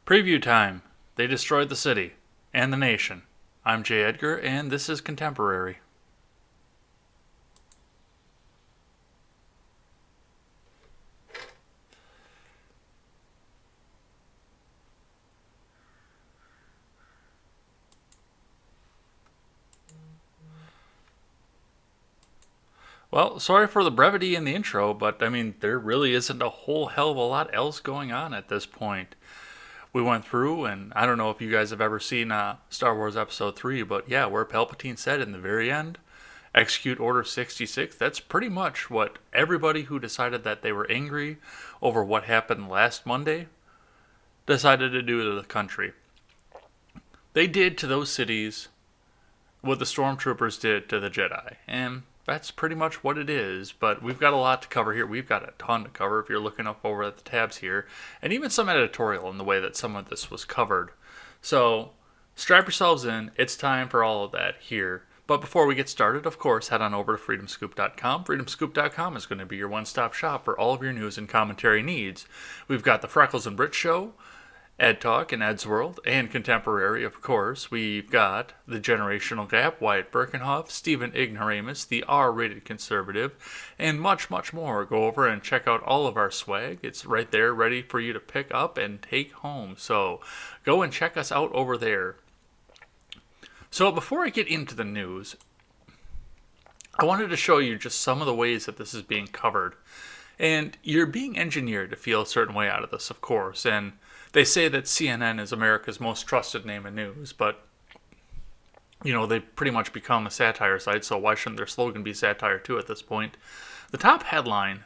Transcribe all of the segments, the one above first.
Preview time. They destroyed the city and the nation. I'm Jay Edgar, and this is Contemporary. Well, sorry for the brevity in the intro, but there really isn't a whole hell of a lot else going on at this point. We went through, and I don't know if you guys have ever seen Star Wars Episode 3, but yeah, where Palpatine said in the very end, execute Order 66, that's pretty much what everybody who decided that they were angry over what happened last Monday decided to do to the country. They did to those cities what the Stormtroopers did to the Jedi, and that's pretty much what it is. But we've got a lot to cover here. We've got a ton to cover if you're looking up over at the tabs here, and even some editorial in the way that some of this was covered. So strap yourselves in. It's time for all of that here. But before we get started, of course, head on over to freedomscoop.com. Freedomscoop.com is going to be your one-stop shop for all of your news and commentary needs. We've got the Freckles and Brit Show, Ed Talk and Ed's World, and Contemporary, of course. We've got The Generational Gap, Wyatt Birkenhoff, Stephen Ignoramus, the R-rated conservative, and much, much more. Go over and check out all of our swag. It's right there ready for you to pick up and take home. So go and check us out over there. So before I get into the news, I wanted to show you just some of the ways that this is being covered. And you're being engineered to feel a certain way out of this, of course, and they say that CNN is America's most trusted name in news, but, they've pretty much become a satire site, so why shouldn't their slogan be satire too at this point? The top headline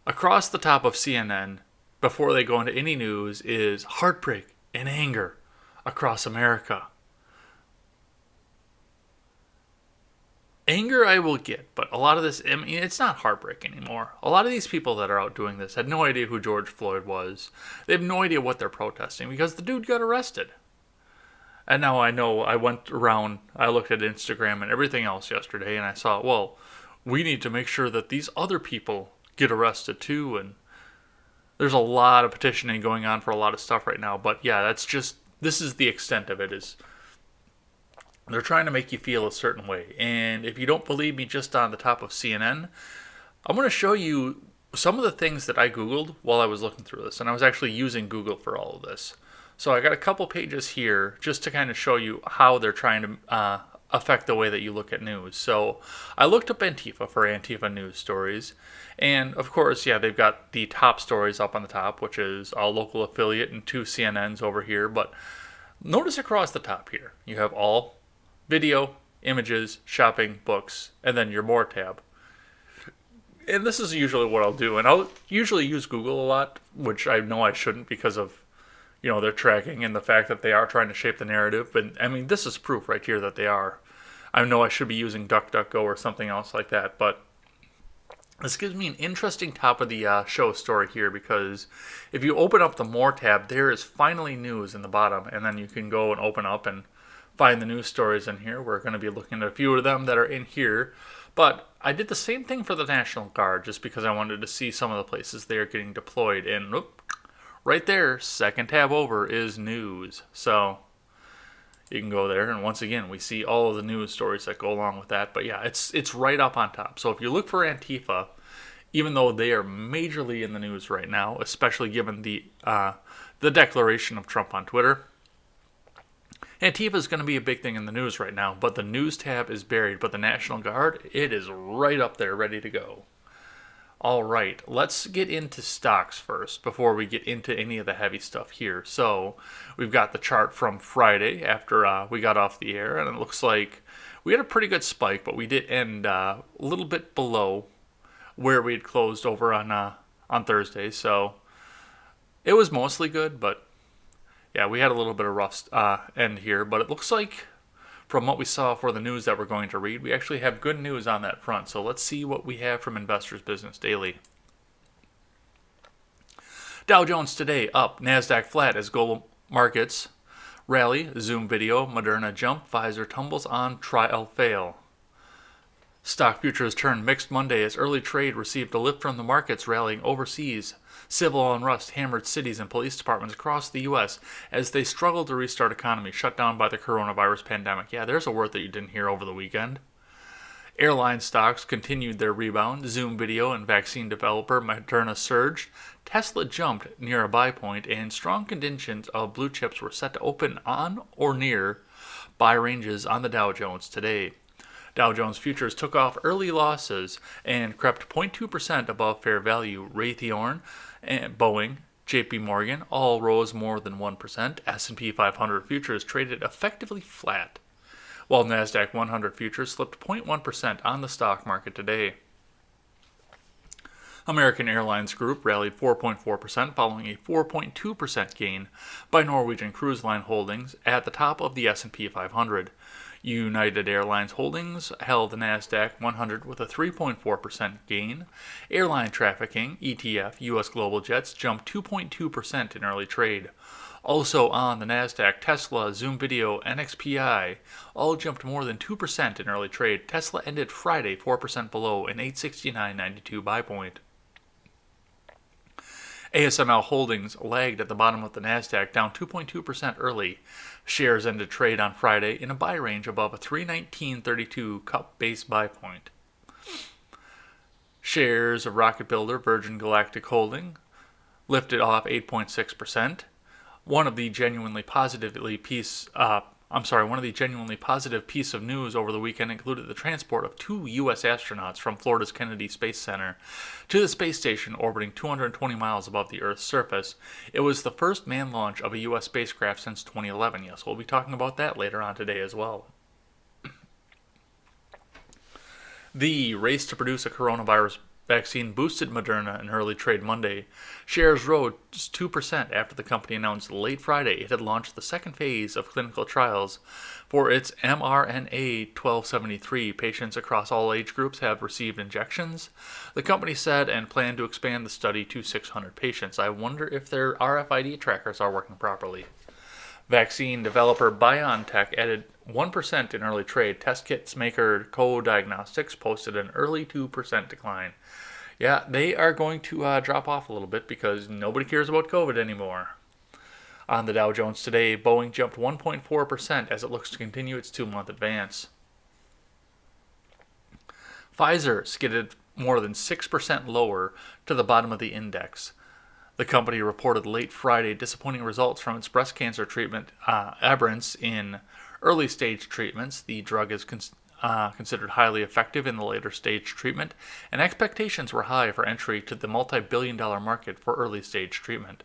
across the top of CNN, before they go into any news, is heartbreak and anger across America. Anger I will get, but a lot of this, it's not heartbreak anymore. A lot of these people that are out doing this had no idea who George Floyd was. They have no idea what they're protesting because the dude got arrested. And now I know I went around, I looked at Instagram and everything else yesterday, and I saw, well, we need to make sure that these other people get arrested too. And there's a lot of petitioning going on for a lot of stuff right now. But yeah, this is the extent of it, is they're trying to make you feel a certain way. And if you don't believe me just on the top of CNN, I'm going to show you some of the things that I Googled while I was looking through this. And I was actually using Google for all of this. So I got a couple pages here just to kind of show you how they're trying to affect the way that you look at news. So I looked up Antifa for Antifa news stories. And of course, yeah, they've got the top stories up on the top, which is a local affiliate and 2 CNNs over here. But notice across the top here, you have all video, images, shopping, books, and then your More tab. And this is usually what I'll do. And I'll usually use Google a lot, which I know I shouldn't because of, their tracking and the fact that they are trying to shape the narrative. But, this is proof right here that they are. I know I should be using DuckDuckGo or something else like that. But this gives me an interesting top of the show story here, because if you open up the More tab, there is finally news in the bottom. And then you can go and open up and find the news stories in here. We're going to be looking at a few of them that are in here. But I did the same thing for the National Guard just because I wanted to see some of the places they are getting deployed. And right there, second tab over, is news. So you can go there, and once again, we see all of the news stories that go along with that. But yeah, it's right up on top. So if you look for Antifa, even though they are majorly in the news right now, especially given the declaration of Trump on Twitter, Antifa is going to be a big thing in the news right now, but the news tab is buried. But the National Guard, it is right up there, ready to go. All right, let's get into stocks first before we get into any of the heavy stuff here. So we've got the chart from Friday after we got off the air, and it looks like we had a pretty good spike, but we did end a little bit below where we had closed over on Thursday. So it was mostly good, but yeah, we had a little bit of rough end here, but it looks like from what we saw for the news that we're going to read, we actually have good news on that front. So let's see what we have from Investors Business Daily. Dow Jones today up, NASDAQ flat as global markets rally, Zoom video, Moderna jump, Pfizer tumbles on trial fail. Stock futures turned mixed Monday as early trade received a lift from the markets rallying overseas. Civil unrest hammered cities and police departments across the U.S. as they struggled to restart economies shut down by the coronavirus pandemic. Yeah, there's a word that you didn't hear over the weekend. Airline stocks continued their rebound. Zoom Video and vaccine developer Moderna surged. Tesla jumped near a buy point, and strong conditions of blue chips were set to open on or near buy ranges on the Dow Jones today. Dow Jones futures took off early losses and crept 0.2% above fair value. Raytheon, and Boeing, JP Morgan all rose more than 1%. S&P 500 futures traded effectively flat, while Nasdaq 100 futures slipped 0.1% on the stock market today. American Airlines Group rallied 4.4% following a 4.2% gain by Norwegian Cruise Line Holdings at the top of the S&P 500. United Airlines Holdings held the Nasdaq 100 with a 3.4% gain. Airline Trafficking, ETF, U.S. Global Jets jumped 2.2% in early trade. Also on the Nasdaq, Tesla, Zoom Video, NXPI all jumped more than 2% in early trade. Tesla ended Friday 4% below an 869.92 buy point. ASML Holdings lagged at the bottom of the Nasdaq, down 2.2% early. Shares ended trade on Friday in a buy range above a 319.32 cup base buy point. Shares of Rocket Builder Virgin Galactic Holding lifted off 8.6%. One of the genuinely positive piece of news over the weekend included the transport of 2 U.S. astronauts from Florida's Kennedy Space Center to the space station orbiting 220 miles above the Earth's surface. It was the first manned launch of a U.S. spacecraft since 2011. Yes, we'll be talking about that later on today as well. The race to produce a coronavirus vaccine boosted Moderna in early trade Monday. Shares rose 2% after the company announced late Friday it had launched the second phase of clinical trials for its mRNA-1273. Patients across all age groups have received injections, the company said, and planned to expand the study to 600 patients. I wonder if their RFID trackers are working properly. Vaccine developer BioNTech added 1% in early trade. Test kits maker Co-Diagnostics posted an early 2% decline. Yeah, they are going to drop off a little bit because nobody cares about COVID anymore. On the Dow Jones today, Boeing jumped 1.4% as it looks to continue its 2-month advance. Pfizer skidded more than 6% lower to the bottom of the index. The company reported late Friday disappointing results from its breast cancer treatment, Abrance, in early-stage treatments. The drug is considered highly effective in the later-stage treatment, and expectations were high for entry to the multi-billion-dollar market for early-stage treatment.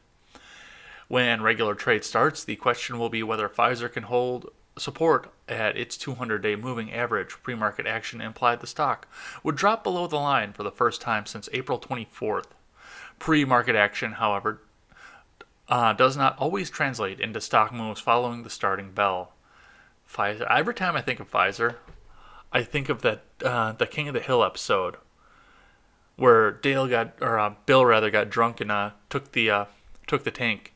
When regular trade starts, the question will be whether Pfizer can hold support at its 200-day moving average. Pre-market action implied the stock would drop below the line for the first time since April 24th. Pre-market action, however, does not always translate into stock moves following the starting bell. Pfizer. Every time I think of Pfizer, I think of that the King of the Hill episode where Bill got drunk and took the tank,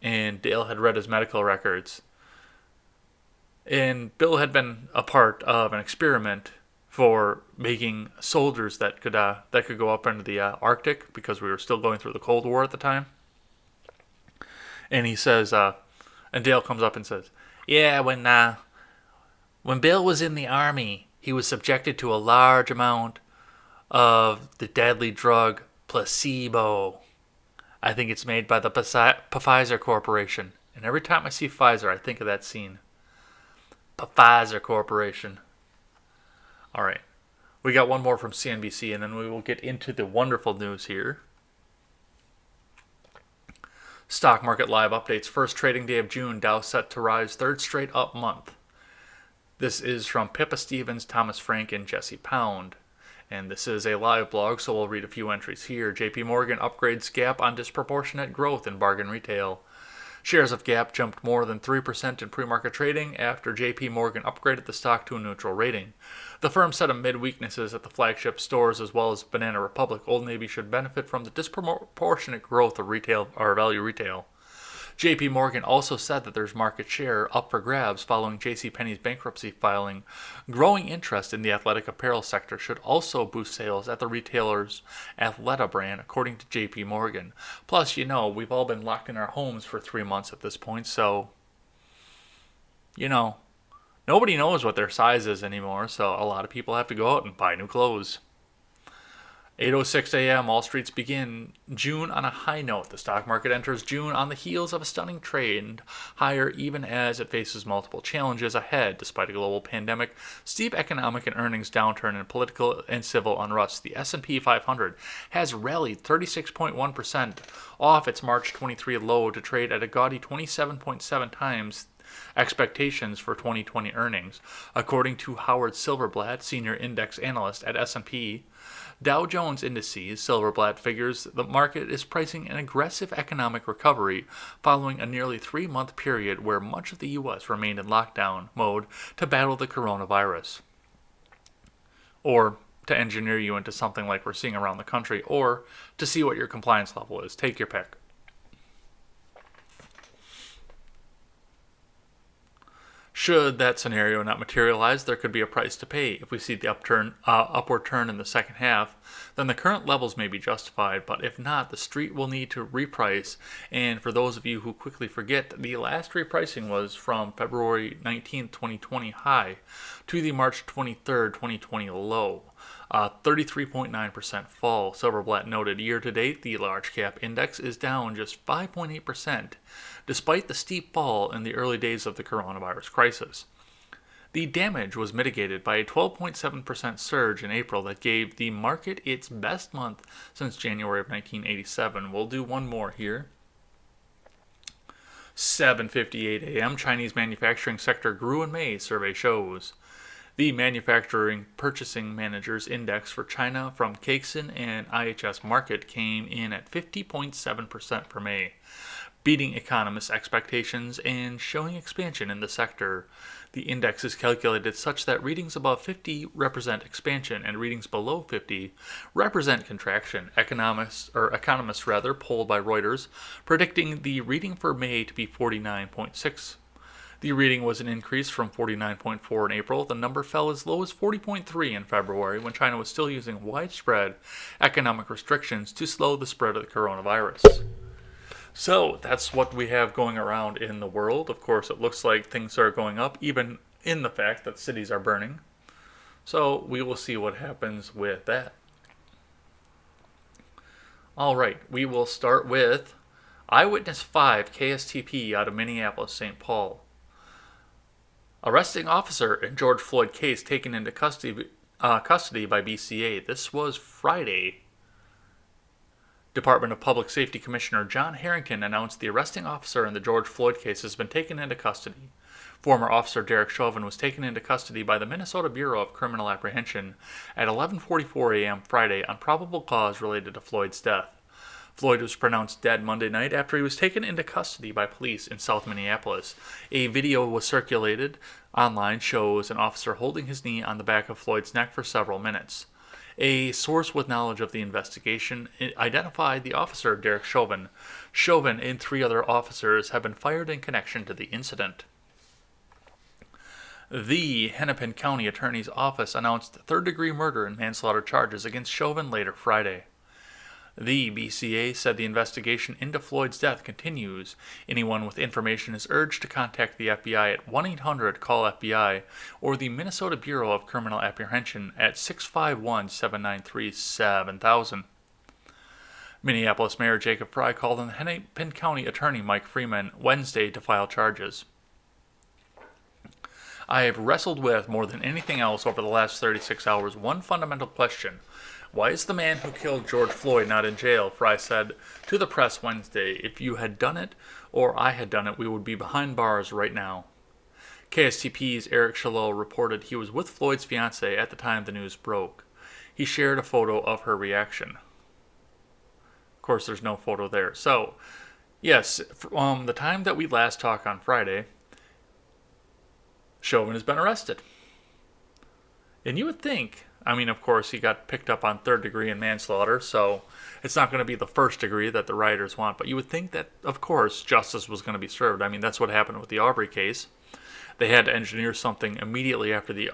and Dale had read his medical records, and Bill had been a part of an experiment for making soldiers that could go up into the Arctic because we were still going through the Cold War at the time. And he says, and Dale comes up and says, "Yeah, when Bill was in the army, he was subjected to a large amount of the deadly drug placebo. I think it's made by the Pfizer Corporation." And every time I see Pfizer, I think of that scene. Pfizer Corporation. All right. We got one more from CNBC, and then we will get into the wonderful news here. Stock market live updates. First trading day of June. Dow set to rise third straight up month. This is from Pippa Stevens, Thomas Frank, and Jesse Pound. And this is a live blog, so we'll read a few entries here. JP Morgan upgrades Gap on disproportionate growth in bargain retail. Shares of Gap jumped more than 3% in pre-market trading after JP Morgan upgraded the stock to a neutral rating. The firm said amid weaknesses at the flagship stores as well as Banana Republic, Old Navy should benefit from the disproportionate growth of retail or value retail. JP Morgan also said that there's market share up for grabs following JCPenney's bankruptcy filing. Growing interest in the athletic apparel sector should also boost sales at the retailer's Athleta brand, according to JP Morgan. Plus, we've all been locked in our homes for 3 months at this point, so, nobody knows what their size is anymore, so a lot of people have to go out and buy new clothes. 8:06 a.m. Wall Street's begin June on a high note. The stock market enters June on the heels of a stunning trend higher, even as it faces multiple challenges ahead. Despite a global pandemic, steep economic and earnings downturn, and political and civil unrest, the S&P 500 has rallied 36.1% off its March 23 low to trade at a gaudy 27.7 times expectations for 2020 earnings, according to Howard Silverblatt, senior index analyst at S&P. Dow Jones Indices, Silverblatt figures the market is pricing an aggressive economic recovery following a nearly 3-month period where much of the U.S. remained in lockdown mode to battle the coronavirus. Or to engineer you into something like we're seeing around the country, or to see what your compliance level is. Take your pick. Should that scenario not materialize, there could be a price to pay. If we see the upward turn in the second half, then the current levels may be justified, but if not, the street will need to reprice. And for those of you who quickly forget, the last repricing was from February 19th, 2020 high to the March 23rd, 2020 low. 33.9% fall. Silverblatt noted year-to-date, the large cap index is down just 5.8%, despite the steep fall in the early days of the coronavirus crisis. The damage was mitigated by a 12.7% surge in April that gave the market its best month since January of 1987. We'll do one more here. 7:58 a.m. Chinese manufacturing sector grew in May, survey shows. The Manufacturing Purchasing Managers Index for China from Caixin and IHS Markit came in at 50.7% for May, beating economists' expectations and showing expansion in the sector. The index is calculated such that readings above 50 represent expansion and readings below 50 represent contraction. Economists polled by Reuters, predicting the reading for May to be 49.6. The reading was an increase from 49.4 in April. The number fell as low as 40.3 in February, when China was still using widespread economic restrictions to slow the spread of the coronavirus. So that's what we have going around in the world. Of course, it looks like things are going up, even in the fact that cities are burning. So we will see what happens with that. All right, we will start with Eyewitness 5 KSTP out of Minneapolis, St. Paul. Arresting officer in George Floyd case taken into custody by BCA. This was Friday. Department of Public Safety Commissioner John Harrington announced the arresting officer in the George Floyd case has been taken into custody. Former officer Derek Chauvin was taken into custody by the Minnesota Bureau of Criminal Apprehension at 11:44 a.m. Friday on probable cause related to Floyd's death. Floyd was pronounced dead Monday night after he was taken into custody by police in South Minneapolis. A video was circulated online shows an officer holding his knee on the back of Floyd's neck for several minutes. A source with knowledge of the investigation identified the officer, Derek Chauvin. Chauvin and 3 other officers have been fired in connection to the incident. The Hennepin County Attorney's Office announced third-degree murder and manslaughter charges against Chauvin later Friday. The BCA said the investigation into Floyd's death continues. Anyone with information is urged to contact the FBI at 1-800-CALL-FBI or the Minnesota Bureau of Criminal Apprehension at 651-793-7000. Minneapolis Mayor Jacob Frey called on the Hennepin County Attorney Mike Freeman Wednesday to file charges. I have wrestled with, more than anything else over the last 36 hours, one fundamental question. Why is the man who killed George Floyd not in jail? Frey said to the press Wednesday. If you had done it, or I had done it, we would be behind bars right now. KSTP's Eric Chalot reported he was with Floyd's fiancée at the time the news broke. He shared a photo of her reaction. Of course, there's no photo there. So, yes, from the time that we last talked on Friday, Chauvin has been arrested. And you would think I mean, of course, he got picked up on third degree and manslaughter, so it's not going to be the first degree that the rioters want. But you would think that, of course, justice was going to be served. I mean, that's what happened with the Aubrey case. They had to engineer something immediately after the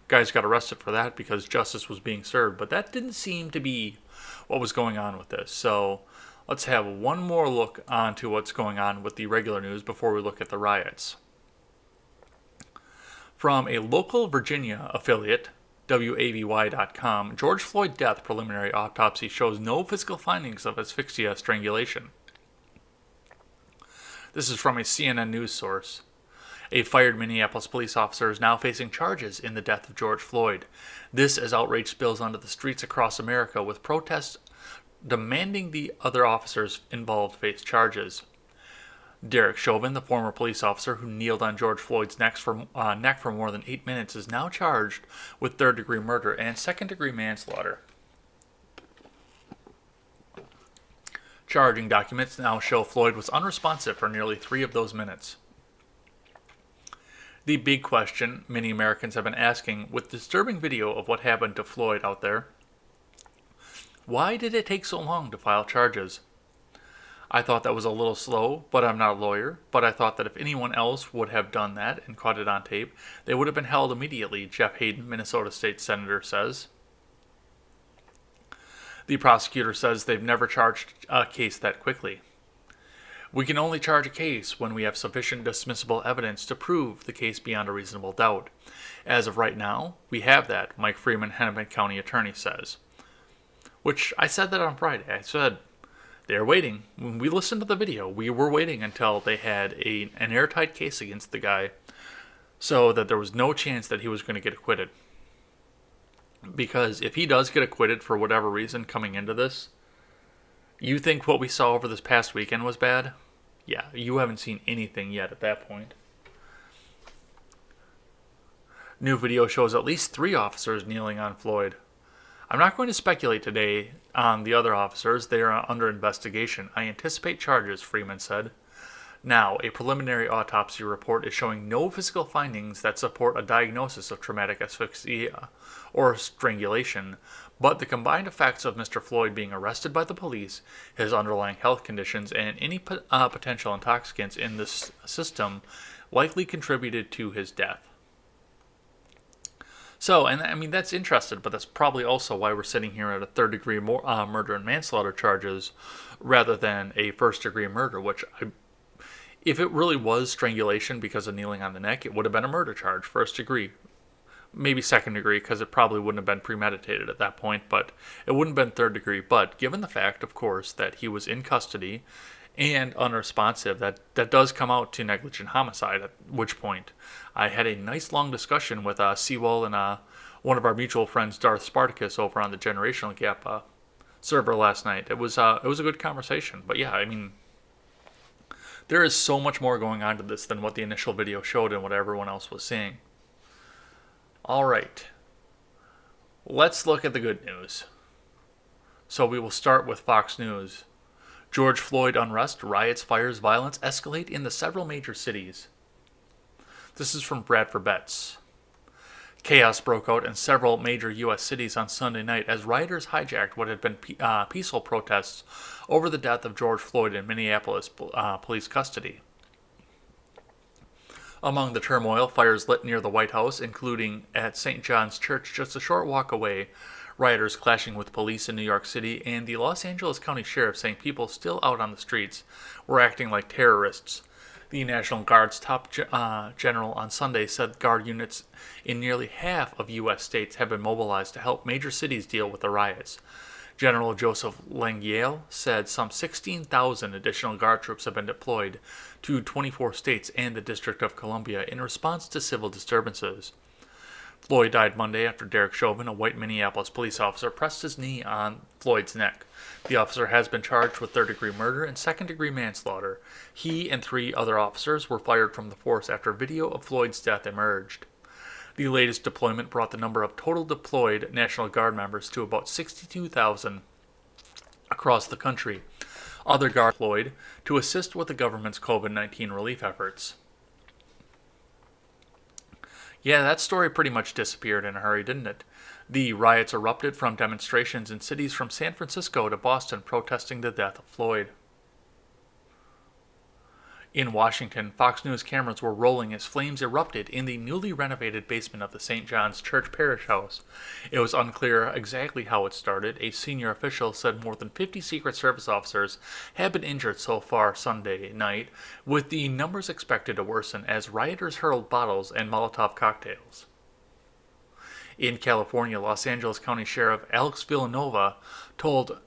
guys got arrested for that because justice was being served. But that didn't seem to be what was going on with this. So let's have one more look onto what's going on with the regular news before we look at the riots. From a local Virginia affiliate, WAVY.com, George Floyd death preliminary autopsy shows no physical findings of asphyxia strangulation. This is from a CNN news source. A fired Minneapolis police officer is now facing charges in the death of George Floyd. This as outrage spills onto the streets across America, with protests demanding the other officers involved face charges. Derek Chauvin, the former police officer who kneeled on George Floyd's neck for more than 8 minutes, is now charged with third-degree murder and second-degree manslaughter. Charging documents now show Floyd was unresponsive for nearly 3 of those minutes. The big question many Americans have been asking, with disturbing video of what happened to Floyd out there: why did it take so long to file charges? I thought that was a little slow, but I'm not a lawyer. But I thought that if anyone else would have done that and caught it on tape, they would have been held immediately, Jeff Hayden, Minnesota State Senator, says. The prosecutor says they've never charged a case that quickly. We can only charge a case when we have sufficient dismissible evidence to prove the case beyond a reasonable doubt. As of right now, we have that, Mike Freeman, Hennepin County attorney, says. Which, I said that on Friday. I said, they're waiting. When we listened to the video, we were waiting until they had an airtight case against the guy so that there was no chance that he was going to get acquitted. Because if he does get acquitted for whatever reason coming into this, you think what we saw over this past weekend was bad? Yeah, you haven't seen anything yet at that point. New video shows at least 3 officers kneeling on Floyd. I'm not going to speculate today on the other officers. They are under investigation. I anticipate charges, Freeman said. Now, a preliminary autopsy report is showing no physical findings that support a diagnosis of traumatic asphyxia or strangulation, but the combined effects of Mr. Floyd being arrested by the police, his underlying health conditions, and any potential intoxicants in this system likely contributed to his death. So, and I mean, that's interesting, but that's probably also why we're sitting here at a third-degree murder and manslaughter charges rather than a first-degree murder, which, if it really was strangulation because of kneeling on the neck, it would have been a murder charge, first degree. Maybe second degree, because it probably wouldn't have been premeditated at that point, but it wouldn't have been third degree. But given the fact, of course, that he was in custody and unresponsive, that does come out to negligent homicide, at which point I had a nice long discussion with Sewell and one of our mutual friends, Darth Spartacus, over on the Generational Gap server last night. It was a good conversation. But yeah, I mean, there is so much more going on to this than what the initial video showed and what everyone else was seeing. All right, let's look at the good news. So we will start with Fox News. George Floyd unrest, riots, fires, violence escalate in the several major cities. This is from Bradford Betts. Chaos broke out in several major U.S. cities on Sunday night as rioters hijacked what had been peaceful protests over the death of George Floyd in Minneapolis police custody. Among the turmoil, fires lit near the White House, including at St. John's Church just a short walk away, rioters clashing with police in New York City, and the Los Angeles County Sheriff saying people still out on the streets were acting like terrorists. The National Guard's top general on Sunday said Guard units in nearly half of U.S. states have been mobilized to help major cities deal with the riots. General Joseph Lengyel said some 16,000 additional Guard troops have been deployed to 24 states and the District of Columbia in response to civil disturbances. Floyd died Monday after Derek Chauvin, a white Minneapolis police officer, pressed his knee on Floyd's neck. The officer has been charged with third-degree murder and second-degree manslaughter. He and 3 other officers were fired from the force after video of Floyd's death emerged. The latest deployment brought the number of total deployed National Guard members to about 62,000 across the country. Other Guard deployed to assist with the government's COVID-19 relief efforts. Yeah, that story pretty much disappeared in a hurry, didn't it? The riots erupted from demonstrations in cities from San Francisco to Boston protesting the death of Floyd. In Washington, Fox News cameras were rolling as flames erupted in the newly renovated basement of the St. John's Church Parish House. It was unclear exactly how it started. A senior official said more than 50 Secret Service officers have been injured so far Sunday night, with the numbers expected to worsen as rioters hurled bottles and Molotov cocktails. In California, Los Angeles County Sheriff Alex Villanova told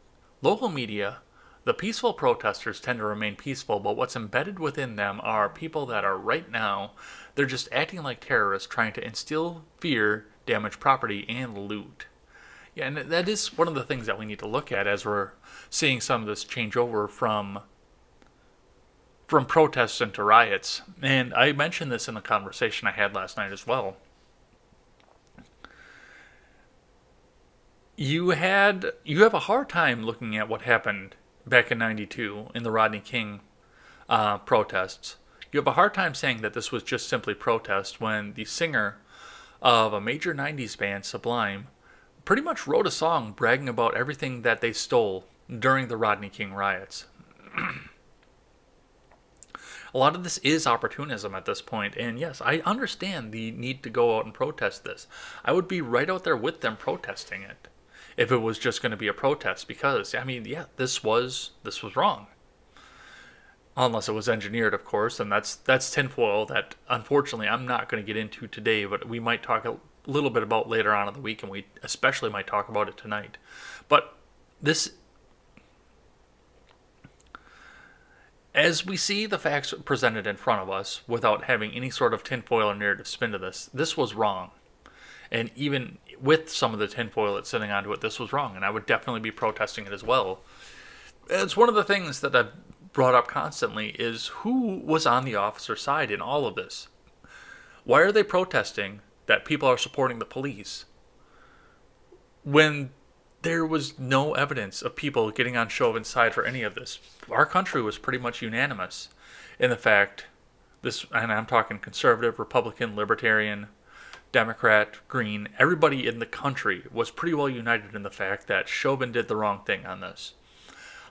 local media the peaceful protesters tend to remain peaceful, but what's embedded within them are people that are right now, they're just acting like terrorists trying to instill fear, damage property, and loot. Yeah, and that is one of the things that we need to look at as we're seeing some of this change over from protests into riots. And I mentioned this in the conversation I had last night as well. You have a hard time looking at what happened back in '92 in the Rodney King protests. You have a hard time saying that this was just simply protest when the singer of a major '90s band, Sublime, pretty much wrote a song bragging about everything that they stole during the Rodney King riots. A lot of this is opportunism at this point, and yes, I understand the need to go out and protest this. I would be right out there with them protesting it if it was just going to be a protest, because I mean, yeah, this was wrong. Unless it was engineered, of course, and that's tinfoil that unfortunately I'm not going to get into today, but we might talk a little bit about later on in the week, and we especially might talk about it tonight. But this, as we see the facts presented in front of us without having any sort of tinfoil or narrative spin to this was wrong. And even with some of the tinfoil that's sitting onto it, this was wrong, and I would definitely be protesting it as well. It's one of the things that I've brought up constantly is who was on the officer side in all of this? Why are they protesting that people are supporting the police when there was no evidence of people getting on Chauvin's side for any of this? Our country was pretty much unanimous in the fact, this, and I'm talking conservative, Republican, Libertarian, Democrat, Green, everybody in the country was pretty well united in the fact that Chauvin did the wrong thing on this.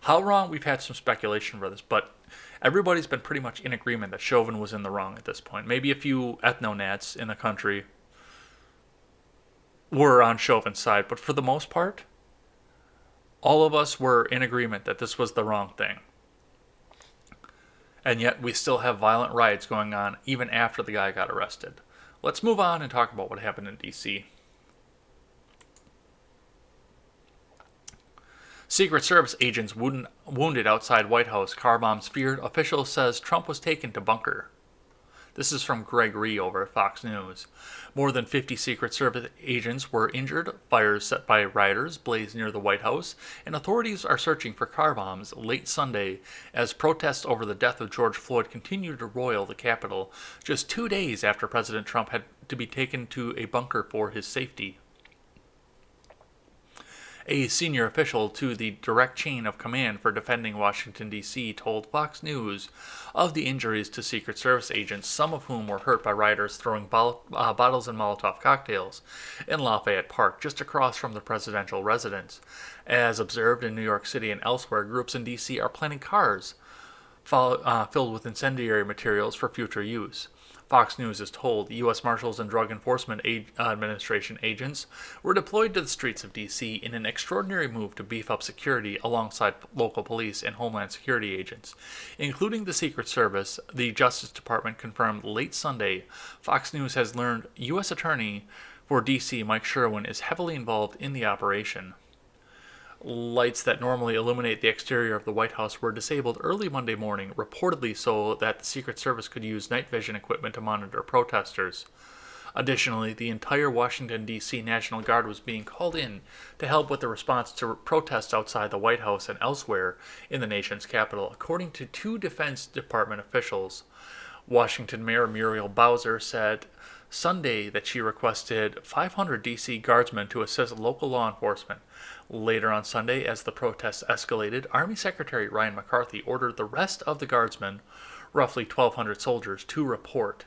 How wrong, we've had some speculation for this, but everybody's been pretty much in agreement that Chauvin was in the wrong at this point. Maybe a few ethno-nats in the country were on Chauvin's side, but for the most part, all of us were in agreement that this was the wrong thing. And yet we still have violent riots going on even after the guy got arrested. Let's move on and talk about what happened in D.C. Secret Service agents wounded outside White House, car bombs feared. Official says Trump was taken to bunker. This is from Greg Ree over at Fox News. More than 50 Secret Service agents were injured. Fires set by rioters blazed near the White House, and authorities are searching for car bombs late Sunday as protests over the death of George Floyd continued to roil the Capitol just 2 days after President Trump had to be taken to a bunker for his safety. A senior official to the direct chain of command for defending Washington, D.C., told Fox News of the injuries to Secret Service agents, some of whom were hurt by rioters throwing bottles and Molotov cocktails in Lafayette Park, just across from the presidential residence. As observed in New York City and elsewhere, groups in D.C. are planning cars filled with incendiary materials for future use. Fox News is told U.S. Marshals and Drug Enforcement Administration agents were deployed to the streets of D.C. in an extraordinary move to beef up security alongside local police and Homeland Security agents, including the Secret Service. The Justice Department confirmed late Sunday. Fox News has learned U.S. Attorney for D.C. Mike Sherwin is heavily involved in the operation. Lights that normally illuminate the exterior of the White House were disabled early Monday morning, reportedly so that the Secret Service could use night vision equipment to monitor protesters. Additionally, the entire Washington, D.C. National Guard was being called in to help with the response to protests outside the White House and elsewhere in the nation's capital, according to two Defense Department officials. Washington Mayor Muriel Bowser said Sunday that she requested 500 D.C. Guardsmen to assist local law enforcement. Later on Sunday, as the protests escalated, Army Secretary Ryan McCarthy ordered the rest of the Guardsmen, roughly 1,200 soldiers, to report.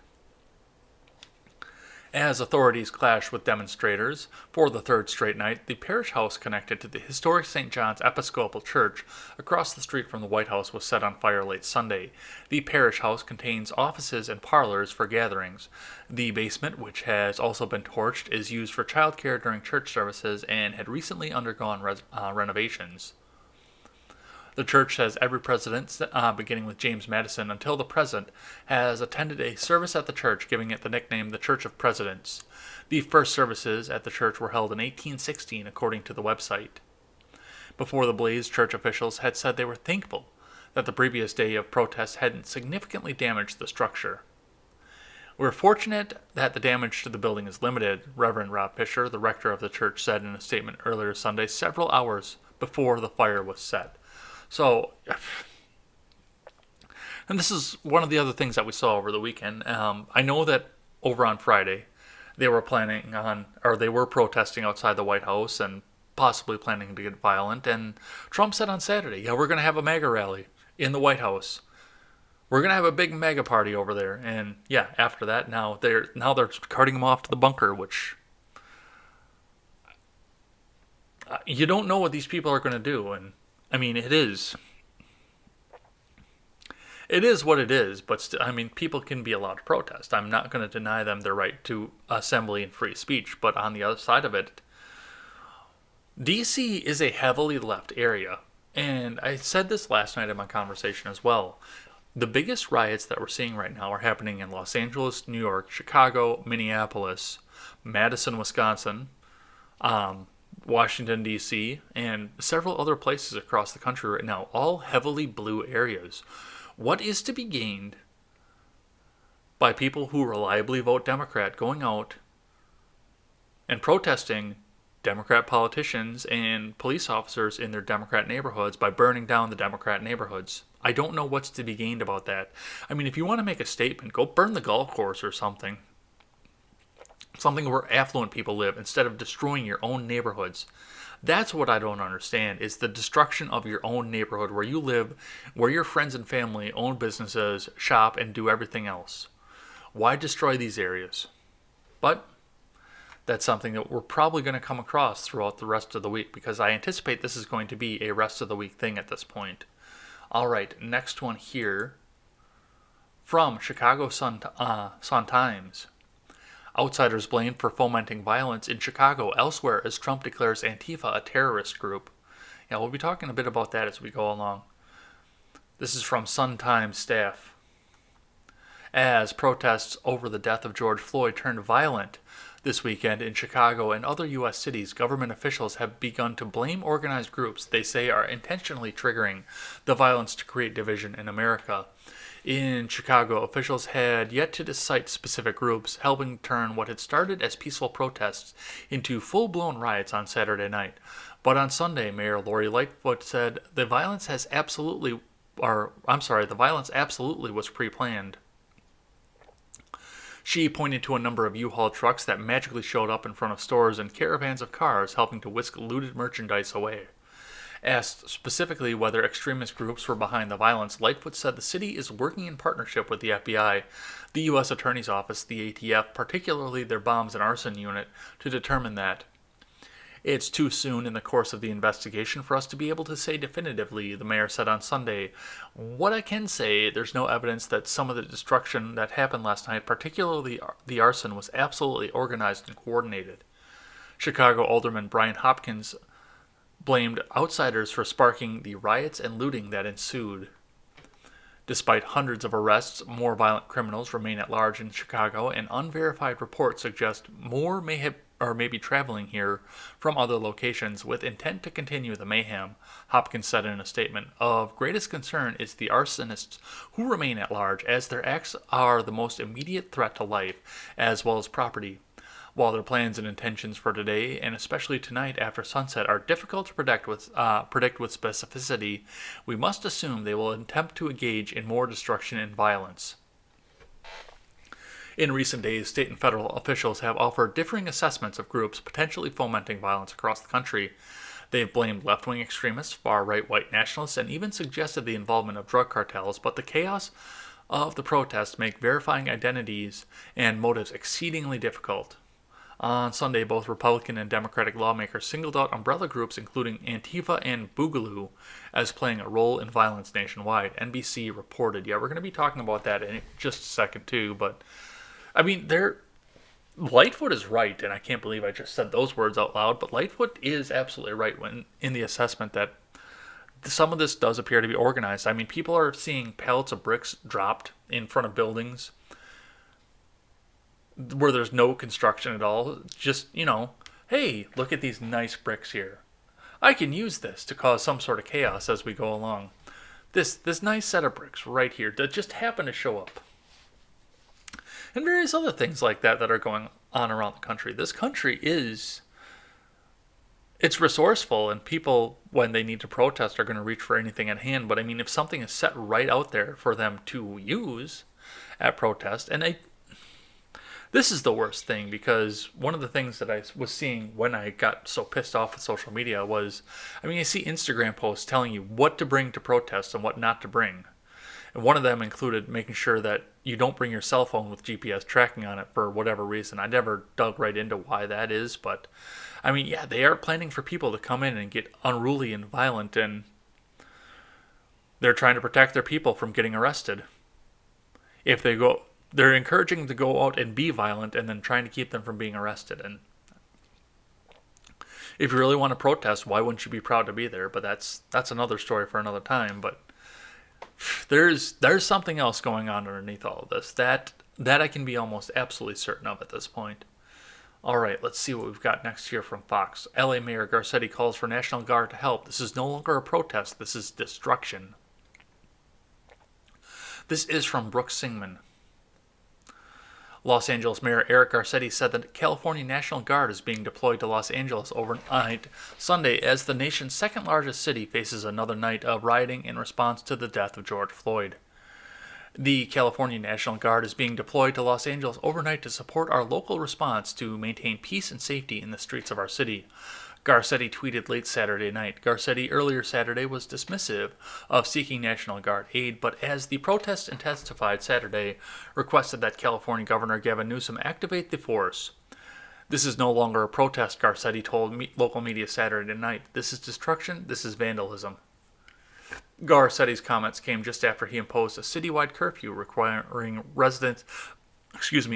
As authorities clashed with demonstrators for the third straight night, the parish house connected to the historic St. John's Episcopal Church across the street from the White House was set on fire late Sunday. The parish house contains offices and parlors for gatherings. The basement, which has also been torched, is used for childcare during church services and had recently undergone renovations. The church says every president, beginning with James Madison until the present, has attended a service at the church, giving it the nickname the Church of Presidents. The first services at the church were held in 1816, according to the website. Before the blaze, church officials had said they were thankful that the previous day of protests hadn't significantly damaged the structure. "We're fortunate that the damage to the building is limited," Reverend Rob Fisher, the rector of the church, said in a statement earlier Sunday, several hours before the fire was set. So, and this is one of the other things that we saw over the weekend. I know that over on Friday, they were protesting outside the White House and possibly planning to get violent. And Trump said on Saturday, yeah, we're going to have a MAGA rally in the White House. We're going to have a big MAGA party over there. And yeah, after that, now they're carting him off to the bunker, which you don't know what these people are going to do. And I mean, it is what it is, but people can be allowed to protest. I'm not going to deny them their right to assembly and free speech, but on the other side of it, DC is a heavily left area, and I said this last night in my conversation as well. The biggest riots that we're seeing right now are happening in Los Angeles, New York, Chicago, Minneapolis, Madison, Wisconsin, Washington, D.C., and several other places across the country right now, all heavily blue areas. What is to be gained by people who reliably vote Democrat going out and protesting Democrat politicians and police officers in their Democrat neighborhoods by burning down the Democrat neighborhoods? I don't know what's to be gained about that. I mean, if you want to make a statement, go burn the golf course or something. Something where affluent people live, instead of destroying your own neighborhoods. That's what I don't understand, is the destruction of your own neighborhood where you live, where your friends and family own businesses, shop, and do everything else. Why destroy these areas? But that's something that we're probably going to come across throughout the rest of the week, because I anticipate this is going to be a rest of the week thing at this point. All right, next one here from Chicago Sun-Times. Outsiders blamed for fomenting violence in Chicago elsewhere as Trump declares Antifa a terrorist group. Yeah, we'll be talking a bit about that as we go along. This is from Sun-Times staff. As protests over the death of George Floyd turned violent this weekend in Chicago and other U.S. cities, government officials have begun to blame organized groups they say are intentionally triggering the violence to create division in America. In Chicago, officials had yet to cite specific groups, helping turn what had started as peaceful protests into full-blown riots on Saturday night. But on Sunday, Mayor Lori Lightfoot said the violence absolutely was pre-planned. She pointed to a number of U-Haul trucks that magically showed up in front of stores and caravans of cars helping to whisk looted merchandise away. Asked specifically whether extremist groups were behind the violence, Lightfoot said the city is working in partnership with the FBI, the U.S. Attorney's Office, the ATF, particularly their bombs and arson unit, to determine that. It's too soon in the course of the investigation for us to be able to say definitively, the mayor said on Sunday. What I can say, there's no evidence that some of the destruction that happened last night, particularly the arson, was absolutely organized and coordinated. Chicago Alderman Brian Hopkins blamed outsiders for sparking the riots and looting that ensued. Despite hundreds of arrests, more violent criminals remain at large in Chicago, and unverified reports suggest more may be traveling here from other locations with intent to continue the mayhem, Hopkins said in a statement. Of greatest concern is the arsonists who remain at large, as their acts are the most immediate threat to life, as well as property. While their plans and intentions for today, and especially tonight after sunset, are difficult to predict with specificity, we must assume they will attempt to engage in more destruction and violence. In recent days, state and federal officials have offered differing assessments of groups potentially fomenting violence across the country. They have blamed left-wing extremists, far-right white nationalists, and even suggested the involvement of drug cartels, but the chaos of the protests make verifying identities and motives exceedingly difficult. On Sunday, both Republican and Democratic lawmakers singled out umbrella groups including Antifa and Boogaloo as playing a role in violence nationwide, NBC reported. Yeah, we're going to be talking about that in just a second too, but I mean, Lightfoot is right, and I can't believe I just said those words out loud, but Lightfoot is absolutely right when in the assessment that some of this does appear to be organized. I mean, people are seeing pallets of bricks dropped in front of buildings where there's no construction at all. Just, hey, look at these nice bricks here. I can use this to cause some sort of chaos as we go along. This nice set of bricks right here that just happen to show up. And various other things like that are going on around the country. This country it's resourceful, and people, when they need to protest, are going to reach for anything at hand. But I mean, if something is set right out there for them to use at protest, and this is the worst thing, because one of the things that I was seeing when I got so pissed off with social media was, I mean, I see Instagram posts telling you what to bring to protests and what not to bring. And one of them included making sure that you don't bring your cell phone with GPS tracking on it for whatever reason. I never dug right into why that is, but I mean, yeah, they are planning for people to come in and get unruly and violent, and they're trying to protect their people from getting arrested. They're encouraging them to go out and be violent and then trying to keep them from being arrested. And if you really want to protest, why wouldn't you be proud to be there? But that's another story for another time. But there's something else going on underneath all of this that I can be almost absolutely certain of at this point. All right, let's see what we've got next here from Fox. LA Mayor Garcetti calls for National Guard to help. This is no longer a protest. This is destruction. This is from Brooks Singman. Los Angeles Mayor Eric Garcetti said that California National Guard is being deployed to Los Angeles overnight Sunday as the nation's second largest city faces another night of rioting in response to the death of George Floyd. The California National Guard is being deployed to Los Angeles overnight to support our local response to maintain peace and safety in the streets of our city, Garcetti tweeted late Saturday night. Garcetti earlier Saturday was dismissive of seeking National Guard aid, but as the protests intensified Saturday, requested that California Governor Gavin Newsom activate the force. This is no longer a protest, Garcetti told local media Saturday night. This is destruction. This is vandalism. Garcetti's comments came just after he imposed a citywide curfew requiring residents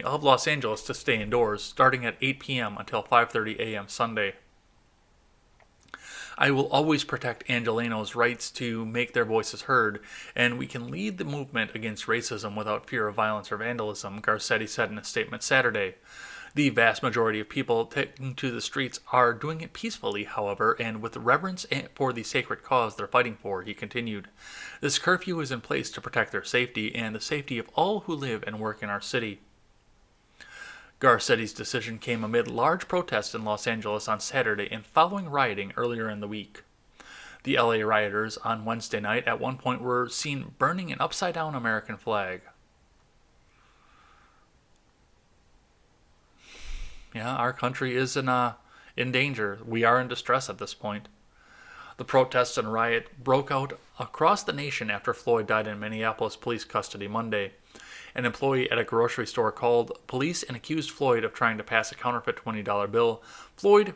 of Los Angeles to stay indoors, starting at 8 p.m. until 5:30 a.m. Sunday. I will always protect Angelenos' rights to make their voices heard, and we can lead the movement against racism without fear of violence or vandalism, Garcetti said in a statement Saturday. The vast majority of people taking to the streets are doing it peacefully, however, and with reverence for the sacred cause they're fighting for, he continued. This curfew is in place to protect their safety and the safety of all who live and work in our city. Garcetti's decision came amid large protests in Los Angeles on Saturday and following rioting earlier in the week. The LA rioters on Wednesday night at one point were seen burning an upside-down American flag. Yeah, our country is in danger. We are in distress at this point. The protests and riot broke out across the nation after Floyd died in Minneapolis police custody Monday. An employee at a grocery store called police and accused Floyd of trying to pass a counterfeit $20 bill. Floyd,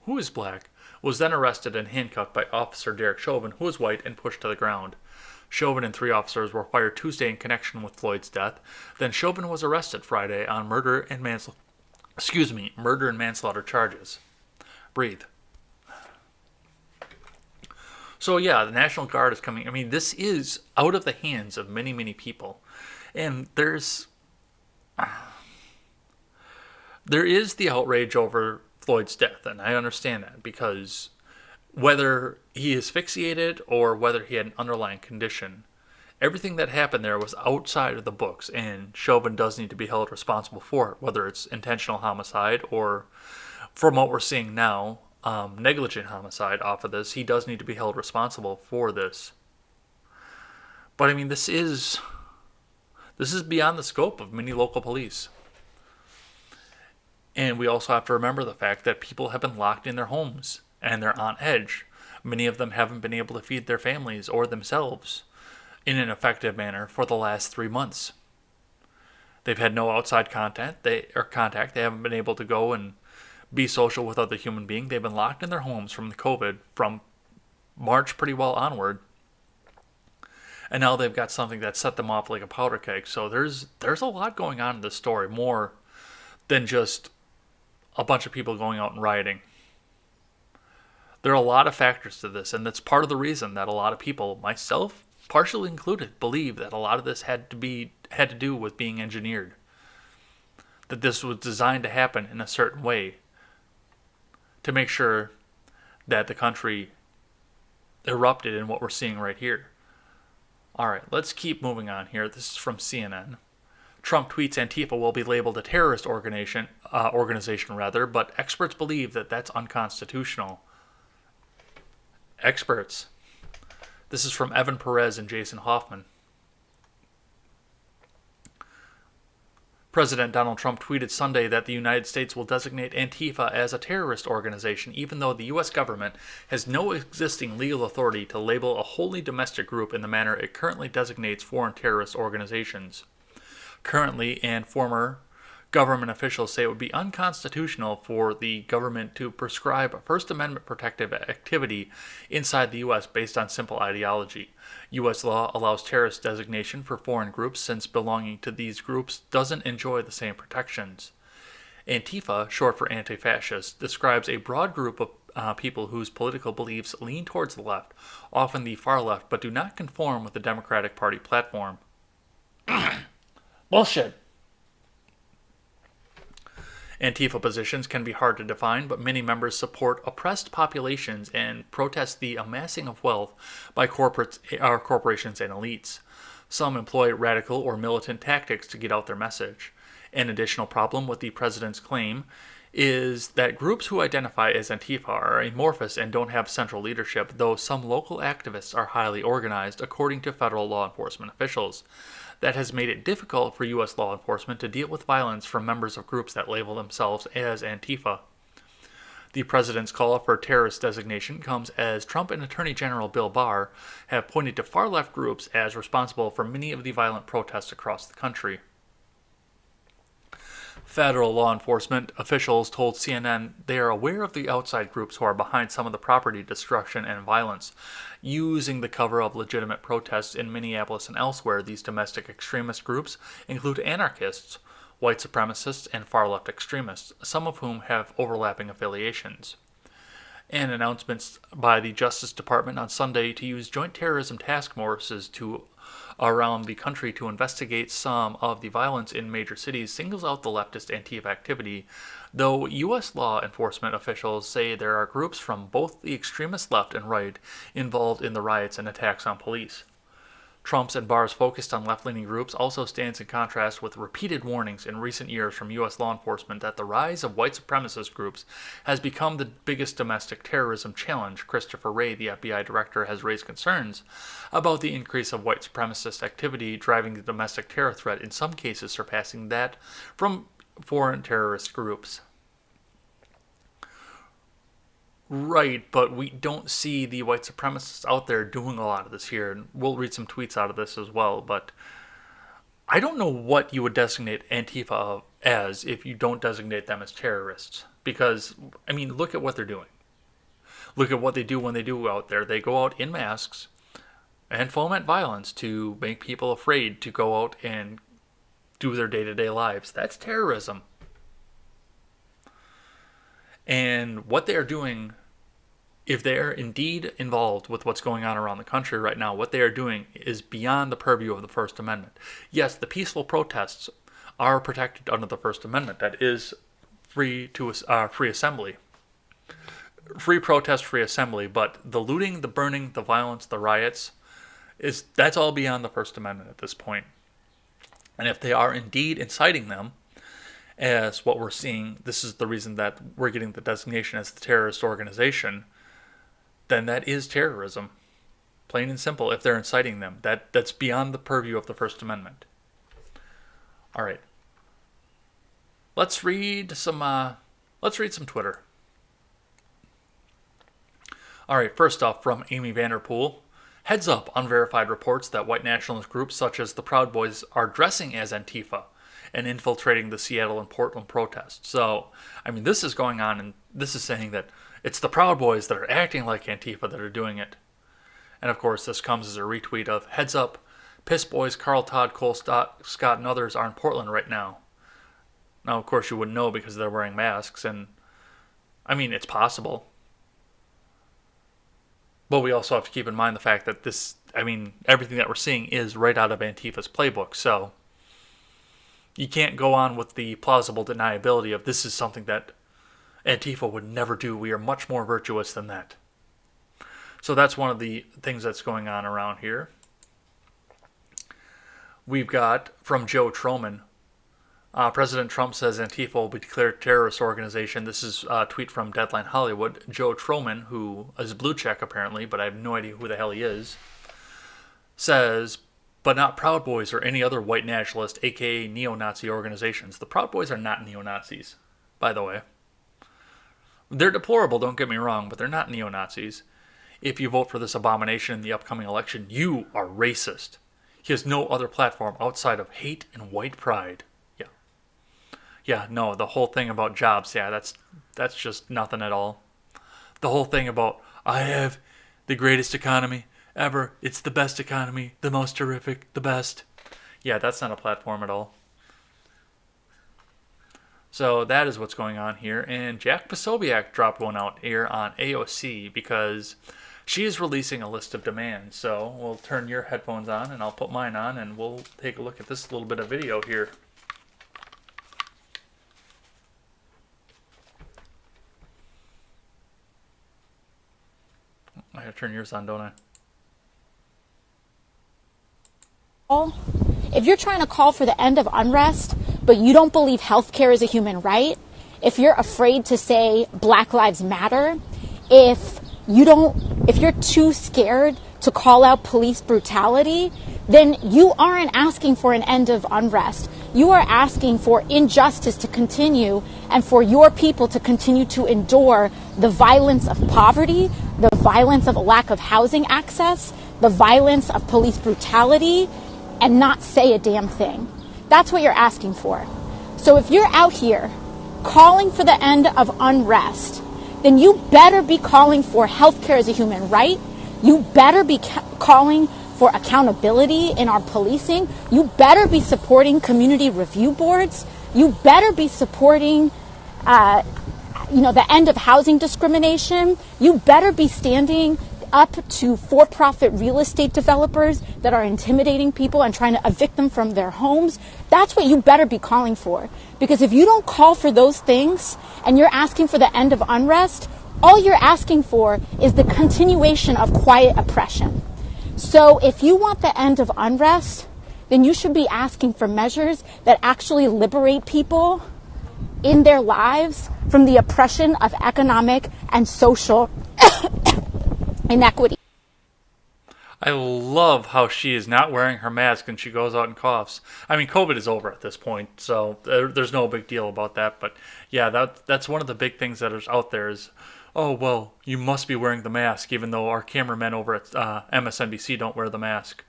who is black, was then arrested and handcuffed by Officer Derek Chauvin, who is white, and pushed to the ground. Chauvin and 3 officers were fired Tuesday in connection with Floyd's death. Then Chauvin was arrested Friday on murder and manslaughter charges. Breathe. So yeah, the National Guard is coming. I mean, this is out of the hands of many, many people. And there is the outrage over Floyd's death, and I understand that, because whether he is asphyxiated or whether he had an underlying condition, everything that happened there was outside of the books, and Chauvin does need to be held responsible for it, whether it's intentional homicide or, from what we're seeing now, negligent homicide off of this. He does need to be held responsible for this. But I mean, this is beyond the scope of many local police. And we also have to remember the fact that people have been locked in their homes and they're on edge. Many of them haven't been able to feed their families or themselves. in an effective manner for the last 3 months. They've had no outside contact. They haven't been able to go and be social with other human beings. They've been locked in their homes from the COVID from March pretty well onward. And now they've got something that set them off like a powder keg. So there's a lot going on in this story, more than just a bunch of people going out and rioting. There are a lot of factors to this, and that's part of the reason that a lot of people, myself partially included, believe that a lot of this had to do with being engineered. That this was designed to happen in a certain way to make sure that the country erupted in what we're seeing right here. All right, let's keep moving on here. This is from CNN. Trump tweets Antifa will be labeled a terrorist organization, but experts believe that that's unconstitutional. Experts. This is from Evan Perez and Jason Hoffman. President Donald Trump tweeted Sunday that the United States will designate Antifa as a terrorist organization, even though the U.S. government has no existing legal authority to label a wholly domestic group in the manner it currently designates foreign terrorist organizations. Currently, and former government officials say it would be unconstitutional for the government to prescribe First Amendment protective activity inside the U.S. based on simple ideology. U.S. law allows terrorist designation for foreign groups since belonging to these groups doesn't enjoy the same protections. Antifa, short for anti-fascist, describes a broad group of people whose political beliefs lean towards the left, often the far left, but do not conform with the Democratic Party platform. Bullshit. Antifa positions can be hard to define, but many members support oppressed populations and protest the amassing of wealth by corporations and elites. Some employ radical or militant tactics to get out their message. An additional problem with the president's claim is that groups who identify as Antifa are amorphous and don't have central leadership, though some local activists are highly organized, according to federal law enforcement officials. That has made it difficult for U.S. law enforcement to deal with violence from members of groups that label themselves as Antifa. The president's call for terrorist designation comes as Trump and Attorney General Bill Barr have pointed to far-left groups as responsible for many of the violent protests across the country. Federal law enforcement officials told CNN they are aware of the outside groups who are behind some of the property destruction and violence. Using the cover of legitimate protests in Minneapolis and elsewhere, these domestic extremist groups include anarchists, white supremacists, and far-left extremists, some of whom have overlapping affiliations. And announcements by the Justice Department on Sunday to use joint terrorism task forces around the country to investigate some of the violence in major cities singles out the leftist Antifa activity, though U.S. law enforcement officials say there are groups from both the extremist left and right involved in the riots and attacks on police. Trump's and Barr's focus on left-leaning groups also stands in contrast with repeated warnings in recent years from U.S. law enforcement that the rise of white supremacist groups has become the biggest domestic terrorism challenge. Christopher Wray, the FBI director, has raised concerns about the increase of white supremacist activity driving the domestic terror threat, in some cases surpassing that from foreign terrorist groups. Right, but we don't see the white supremacists out there doing a lot of this here. And we'll read some tweets out of this as well, but I don't know what you would designate Antifa as if you don't designate them as terrorists. Because, I mean, look at what they're doing. Look at what they do when they do out there. They go out in masks and foment violence to make people afraid to go out and do their day-to-day lives. That's terrorism. And what they're doing, if they're indeed involved with what's going on around the country right now, what they are doing is beyond the purview of the First Amendment. Yes, the peaceful protests are protected under the First Amendment. That is free assembly. Free protest, free assembly. But the looting, the burning, the violence, the riots, that's all beyond the First Amendment at this point. And if they are indeed inciting them, as what we're seeing, this is the reason that we're getting the designation as the terrorist organization, then that is terrorism. Plain and simple, if they're inciting them. That's beyond the purview of the First Amendment. All right. Let's read some Twitter. All right, first off, from Amy Vanderpool. Heads up, unverified reports that white nationalist groups such as the Proud Boys are dressing as Antifa and infiltrating the Seattle and Portland protests. So, I mean, this is going on, and this is saying that it's the Proud Boys that are acting like Antifa that are doing it. And of course, this comes as a retweet of, heads up, Piss Boys, Carl Todd, Cole Scott, and others are in Portland right now. Now, of course, you wouldn't know because they're wearing masks, and I mean, it's possible. But we also have to keep in mind the fact that this, I mean, everything that we're seeing is right out of Antifa's playbook. So you can't go on with the plausible deniability of this is something that Antifa would never do. We are much more virtuous than that. So that's one of the things that's going on around here. We've got from Joe Troman, President Trump says Antifa will be declared a terrorist organization. This is a tweet from Deadline Hollywood. Joe Troman, who is blue check apparently, but I have no idea who the hell he is, says, but not Proud Boys or any other white nationalist, aka neo-Nazi organizations. The Proud Boys are not neo-Nazis, by the way. They're deplorable, don't get me wrong, but they're not neo-Nazis. If you vote for this abomination in the upcoming election, you are racist. He has no other platform outside of hate and white pride. Yeah, no, the whole thing about jobs, yeah, that's just nothing at all. The whole thing about, I have the greatest economy ever, it's the best economy, the most terrific, the best. Yeah, that's not a platform at all. So that is what's going on here. And Jack Posobiec dropped one out here on AOC because she is releasing a list of demands. So we'll turn your headphones on and I'll put mine on and we'll take a look at this little bit of video here. I gotta turn yours on, don't I? If you're trying to call for the end of unrest, but you don't believe healthcare is a human right, if you're afraid to say Black Lives Matter, if you're too scared to call out police brutality, then you aren't asking for an end of unrest. You are asking for injustice to continue and for your people to continue to endure the violence of poverty, the violence of a lack of housing access, the violence of police brutality, and not say a damn thing. That's what you're asking for. So if you're out here calling for the end of unrest, then you better be calling for healthcare as a human right. You better be calling for accountability in our policing. You better be supporting community review boards. You better be supporting the end of housing discrimination. You better be standing up to for-profit real estate developers that are intimidating people and trying to evict them from their homes. That's what you better be calling for. Because if you don't call for those things and you're asking for the end of unrest, all you're asking for is the continuation of quiet oppression. So if you want the end of unrest, then you should be asking for measures that actually liberate people in their lives from the oppression of economic and social inequity. I love how she is not wearing her mask and she goes out and coughs. I mean, COVID is over at this point, so there's no big deal about that. But yeah, that's one of the big things that is out there is, oh, well, you must be wearing the mask, even though our cameramen over at MSNBC don't wear the mask.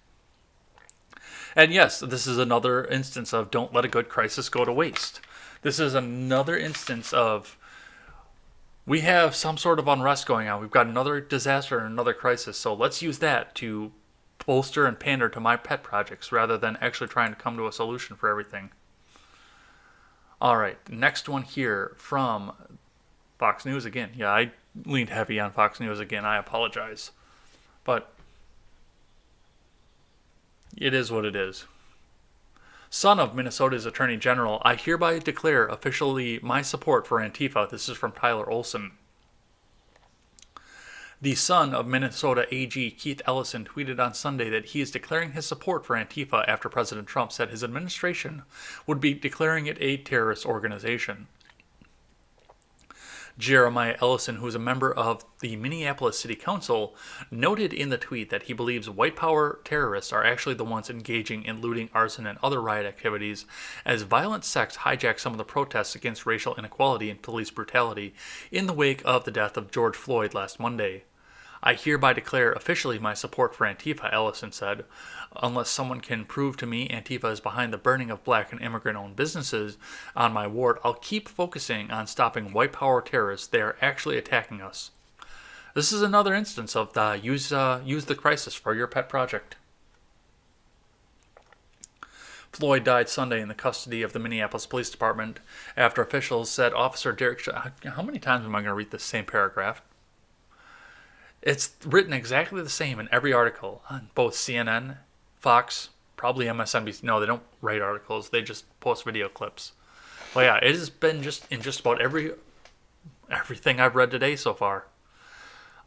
And yes, this is another instance of don't let a good crisis go to waste. This is another instance of we have some sort of unrest going on. We've got another disaster and another crisis. So let's use that to bolster and pander to my pet projects rather than actually trying to come to a solution for everything. All right, next one here from Fox News again. Yeah, I leaned heavy on Fox News again. I apologize. But it is what it is. Son of Minnesota's Attorney General, I hereby declare officially my support for Antifa. This is from Tyler Olson. The son of Minnesota AG Keith Ellison tweeted on Sunday that he is declaring his support for Antifa after President Trump said his administration would be declaring it a terrorist organization. Jeremiah Ellison, who is a member of the Minneapolis City Council, noted in the tweet that he believes white power terrorists are actually the ones engaging in looting, arson, and other riot activities, as violent sects hijack some of the protests against racial inequality and police brutality in the wake of the death of George Floyd last Monday. I hereby declare officially my support for Antifa, Ellison said. Unless someone can prove to me Antifa is behind the burning of black and immigrant-owned businesses on my ward, I'll keep focusing on stopping white power terrorists. They are actually attacking us. This is another instance of the use the crisis for your pet project. Floyd died Sunday in the custody of the Minneapolis Police Department after officials said Officer Derek... How many times am I going to read the same paragraph? It's written exactly the same in every article on both CNN, Fox, probably MSNBC. No, they don't write articles. They just post video clips. Well, yeah, it has been just in just about everything I've read today so far.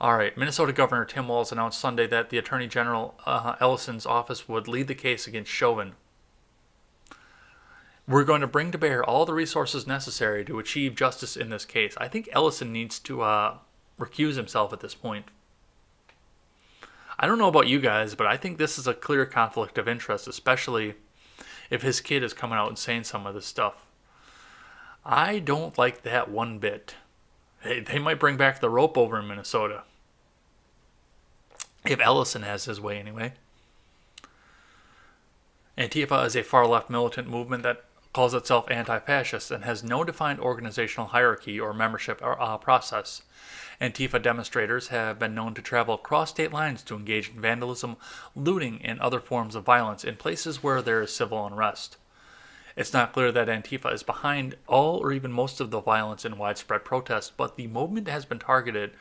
All right, Minnesota Governor Tim Walz announced Sunday that the Attorney General Ellison's office would lead the case against Chauvin. We're going to bring to bear all the resources necessary to achieve justice in this case. I think Ellison needs to recuse himself at this point. I don't know about you guys, but I think this is a clear conflict of interest, especially if his kid is coming out and saying some of this stuff. I don't like that one bit. They might bring back the rope over in Minnesota. If Ellison has his way, anyway. Antifa is a far-left militant movement that calls itself anti-fascist and has no defined organizational hierarchy or membership process. Antifa demonstrators have been known to travel across state lines to engage in vandalism, looting, and other forms of violence in places where there is civil unrest. It's not clear that Antifa is behind all or even most of the violence and widespread protests, but the movement has been a target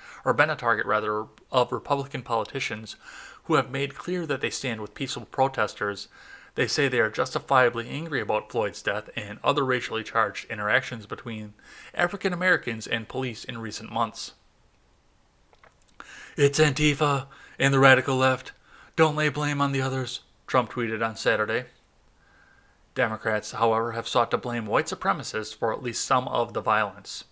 of Republican politicians who have made clear that they stand with peaceful protesters. They say they are justifiably angry about Floyd's death and other racially charged interactions between African Americans and police in recent months. It's Antifa and the radical left. Don't lay blame on the others, Trump tweeted on Saturday. Democrats, however, have sought to blame white supremacists for at least some of the violence.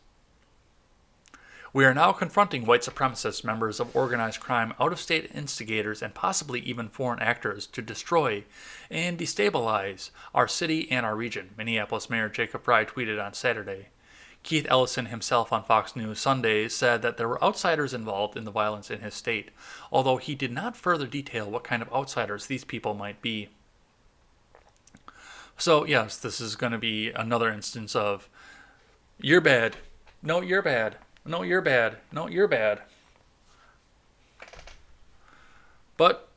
We are now confronting white supremacists, members of organized crime, out-of-state instigators, and possibly even foreign actors to destroy and destabilize our city and our region, Minneapolis Mayor Jacob Frey tweeted on Saturday. Keith Ellison himself on Fox News Sunday said that there were outsiders involved in the violence in his state, although he did not further detail what kind of outsiders these people might be. So, yes, this is going to be another instance of, you're bad. No, you're bad. No, you're bad. No, you're bad. But,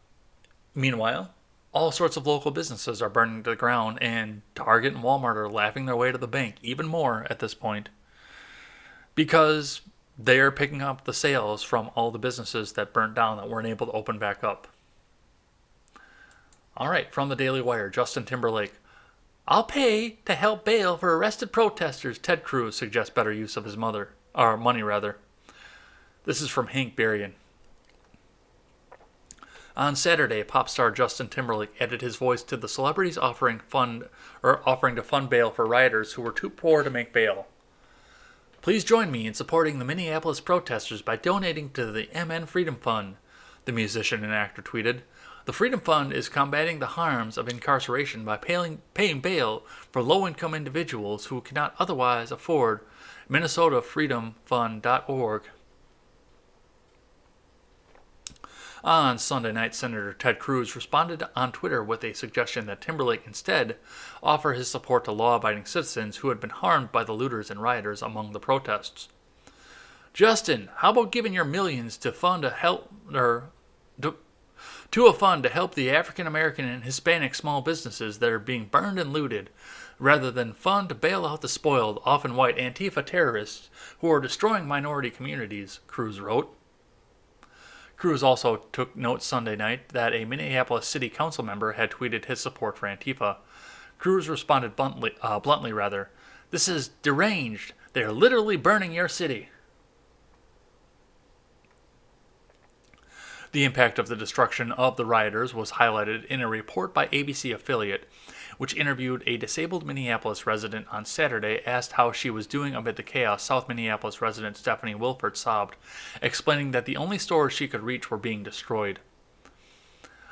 meanwhile, all sorts of local businesses are burning to the ground, and Target and Walmart are laughing their way to the bank even more at this point, because they are picking up the sales from all the businesses that burnt down that weren't able to open back up. All right, from the Daily Wire, Justin Timberlake. I'll pay to help bail for arrested protesters. Ted Cruz suggests better use of his money. This is from Hank Berrien. On Saturday, pop star Justin Timberlake added his voice to the celebrities offering to fund bail for rioters who were too poor to make bail. Please join me in supporting the Minneapolis protesters by donating to the MN Freedom Fund, the musician and actor tweeted. The Freedom Fund is combating the harms of incarceration by paying bail for low-income individuals who cannot otherwise afford MinnesotaFreedomFund.org. On Sunday night, Senator Ted Cruz responded on Twitter with a suggestion that Timberlake instead offer his support to law-abiding citizens who had been harmed by the looters and rioters among the protests. Justin, how about giving your millions to a fund to help the African American and Hispanic small businesses that are being burned and looted, rather than fund to bail out the spoiled, often white Antifa terrorists who are destroying minority communities, Cruz wrote. Cruz also took note Sunday night that a Minneapolis City Council member had tweeted his support for Antifa. Cruz responded bluntly, "This is deranged. They are literally burning your city." The impact of the destruction of the rioters was highlighted in a report by ABC affiliate, which interviewed a disabled Minneapolis resident on Saturday, asked how she was doing amid the chaos. South Minneapolis resident Stephanie Wilford sobbed, explaining that the only stores she could reach were being destroyed.